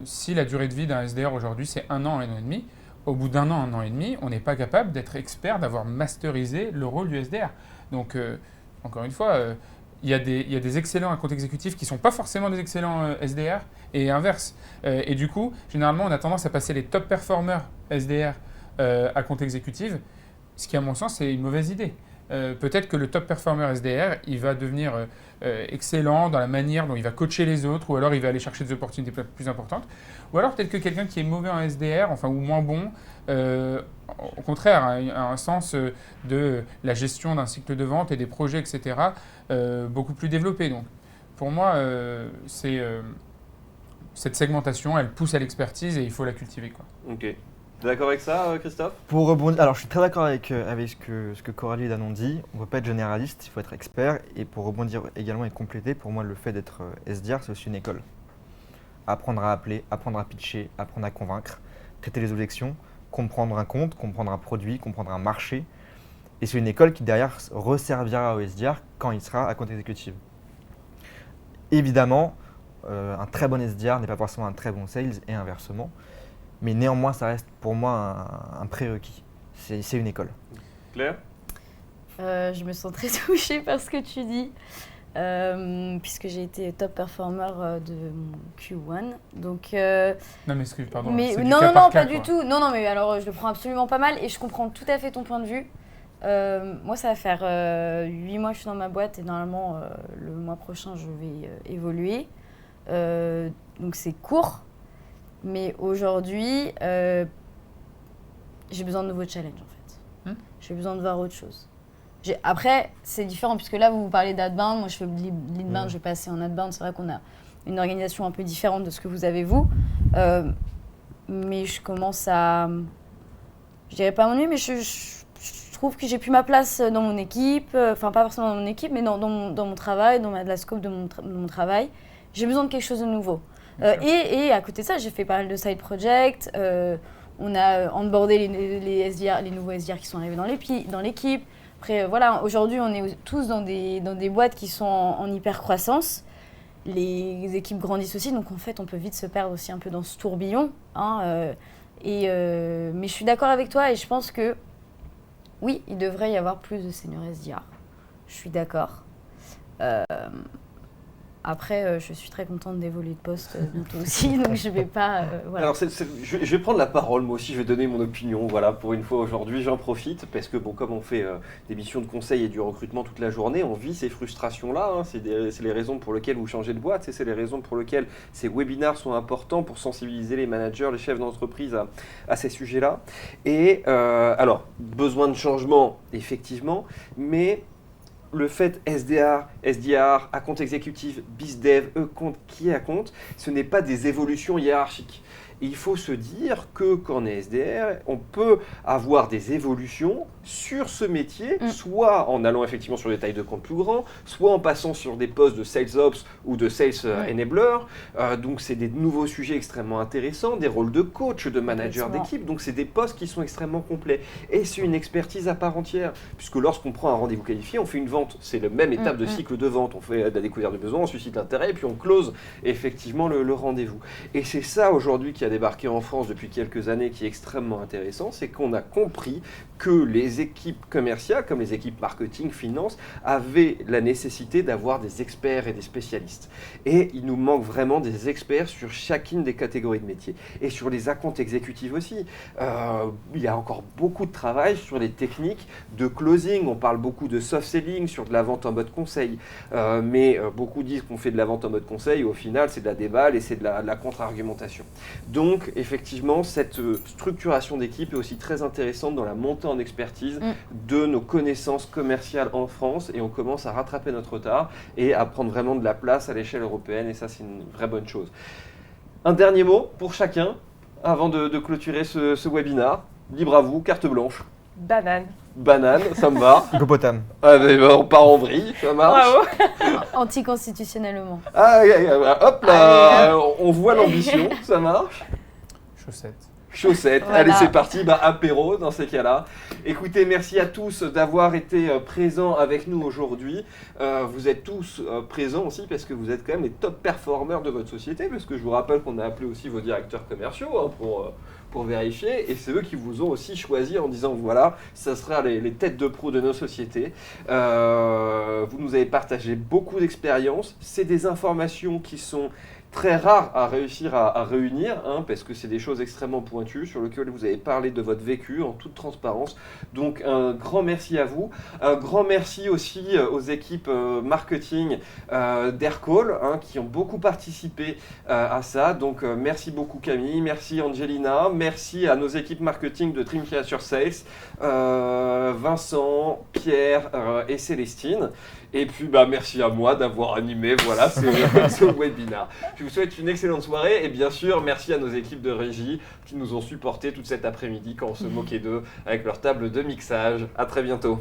[SPEAKER 3] si la durée de vie d'un SDR aujourd'hui, c'est 1 an, 1 an et demi, au bout d'1 an, 1 an et demi, on n'est pas capable d'être expert, d'avoir masterisé le rôle du SDR. Donc, encore une fois, il y a des excellents account exécutifs qui ne sont pas forcément des excellents SDR et inverse. Et du coup, généralement, on a tendance à passer les top performers SDR à compte exécutif, ce qui, à mon sens, c'est une mauvaise idée. Peut-être que le top performer SDR, il va devenir excellent dans la manière dont il va coacher les autres, ou alors il va aller chercher des opportunités plus importantes. Ou alors peut-être que quelqu'un qui est mauvais en SDR, ou moins bon, au contraire, a un sens de la gestion d'un cycle de vente et des projets, etc., beaucoup plus développé. Donc, pour moi, cette segmentation, elle pousse à l'expertise et il faut la cultiver, quoi.
[SPEAKER 1] Ok. Tu es d'accord avec ça, Christophe?
[SPEAKER 5] Pour rebondir, alors je suis très d'accord avec ce que Coralie et Dan ont dit. On ne peut pas être généraliste, il faut être expert. Et pour rebondir également et compléter, pour moi, le fait d'être SDR, c'est aussi une école. Apprendre à appeler, apprendre à pitcher, apprendre à convaincre, traiter les objections, comprendre un compte, comprendre un produit, comprendre un marché. Et c'est une école qui derrière resservira au SDR quand il sera à compte exécutif. Évidemment, un très bon SDR n'est pas forcément un très bon sales et inversement. Mais néanmoins, ça reste pour moi un prérequis. C'est une école.
[SPEAKER 1] Claire?
[SPEAKER 4] Je me sens très touchée par ce que tu dis, puisque j'ai été top performer de mon Q1. Donc,
[SPEAKER 3] non, mais pardon.
[SPEAKER 4] Mais,
[SPEAKER 3] c'est
[SPEAKER 4] non,
[SPEAKER 3] du cas par cas,
[SPEAKER 4] pas du tout. Non, mais alors je le prends absolument pas mal et je comprends tout à fait ton point de vue. Moi, ça va faire 8 mois que je suis dans ma boîte et normalement, le mois prochain, je vais évoluer. Donc, c'est court. Mais aujourd'hui, j'ai besoin de nouveaux challenges en fait. J'ai besoin de voir autre chose. Après, c'est différent puisque là, vous parlez d'adbound. Moi, je fais l'inbound, je vais passer en adbound. C'est vrai qu'on a une organisation un peu différente de ce que vous avez vous. mais je commence à, je dirais pas m'ennuyer, mais je trouve que j'ai plus ma place dans mon équipe, enfin pas forcément dans mon équipe, mais dans mon travail, dans la scope de mon travail. J'ai besoin de quelque chose de nouveau. Et à côté de ça, j'ai fait pas mal de side projects. On a onboardé les SDR, les nouveaux SDR qui sont arrivés dans l'équipe. Après, voilà, aujourd'hui, on est tous dans des boîtes qui sont en hyper croissance. Les équipes grandissent aussi, donc en fait, on peut vite se perdre aussi un peu dans ce tourbillon. Mais je suis d'accord avec toi et je pense que oui, il devrait y avoir plus de senior SDR. Je suis d'accord. Après, je suis très contente d'évoluer de poste bientôt aussi, donc je vais pas... voilà.
[SPEAKER 1] Alors, je vais prendre la parole, moi aussi, je vais donner mon opinion, voilà, pour une fois aujourd'hui, j'en profite, parce que, bon, comme on fait des missions de conseil et du recrutement toute la journée, on vit ces frustrations-là, hein, c'est les raisons pour lesquelles vous changez de boîte, c'est les raisons pour lesquelles ces webinars sont importants pour sensibiliser les managers, les chefs d'entreprise à ces sujets-là. Et, alors, besoin de changement, effectivement, mais... Le fait SDR, à compte exécutif, BizDev, compte, qui est à compte, ce n'est pas des évolutions hiérarchiques. Et il faut se dire que quand on est SDR, on peut avoir des évolutions sur ce métier, soit en allant effectivement sur des tailles de compte plus grands, soit en passant sur des postes de Sales Ops ou de Sales Enabler. Donc c'est des nouveaux sujets extrêmement intéressants, des rôles de coach, de manager d'équipe. Donc c'est des postes qui sont extrêmement complets. Et c'est une expertise à part entière, puisque lorsqu'on prend un rendez-vous qualifié, on fait une vente. C'est la même étape de cycle de vente. On fait la découverte de besoin, on suscite l'intérêt, et puis on close effectivement le rendez-vous. Et c'est ça aujourd'hui qui a débarqué en France depuis quelques années, qui est extrêmement intéressant, c'est qu'on a compris que les équipes commerciales, comme les équipes marketing, finance, avaient la nécessité d'avoir des experts et des spécialistes. Et il nous manque vraiment des experts sur chacune des catégories de métiers. Et sur les accounts exécutifs aussi. Il y a encore beaucoup de travail sur les techniques de closing. On parle beaucoup de soft selling, sur de la vente en mode conseil. Mais beaucoup disent qu'on fait de la vente en mode conseil. Au final, c'est de la déballe et c'est de la contre-argumentation. Donc, effectivement, cette structuration d'équipe est aussi très intéressante dans la montée en expertise de nos connaissances commerciales en France, et on commence à rattraper notre retard et à prendre vraiment de la place à l'échelle européenne, et ça c'est une vraie bonne chose. Un dernier mot pour chacun avant de clôturer ce webinaire. Libre à vous, carte blanche.
[SPEAKER 2] Banane.
[SPEAKER 1] Banane, ça me va.
[SPEAKER 5] Hippopotame.
[SPEAKER 1] Ah, on part en vrille, ça marche.
[SPEAKER 2] Bravo.
[SPEAKER 4] Anticonstitutionnellement.
[SPEAKER 1] Ah, hop là, on voit l'ambition, ça marche. Chaussettes.
[SPEAKER 4] Voilà.
[SPEAKER 1] Allez, c'est parti, apéro dans ces cas-là. Écoutez, merci à tous d'avoir été présents avec nous aujourd'hui. Vous êtes tous présents aussi parce que vous êtes quand même les top performers de votre société, parce que je vous rappelle qu'on a appelé aussi vos directeurs commerciaux pour vérifier, et c'est eux qui vous ont aussi choisi en disant voilà, ça sera les têtes de proue de nos sociétés. Vous nous avez partagé beaucoup d'expériences, c'est des informations qui sont très rare à réussir à réunir, parce que c'est des choses extrêmement pointues sur lesquelles vous avez parlé de votre vécu en toute transparence. Donc un grand merci à vous. Un grand merci aussi aux équipes marketing d'Aircall qui ont beaucoup participé à ça. Donc merci beaucoup Camille, merci Angelina, merci à nos équipes marketing de Dreamcatcher Sales, Vincent, Pierre et Célestine. Et puis merci à moi d'avoir animé ce webinaire. Je vous souhaite une excellente soirée et bien sûr merci à nos équipes de régie qui nous ont supportés toute cet après-midi quand on se moquait d'eux avec leur table de mixage. À très bientôt.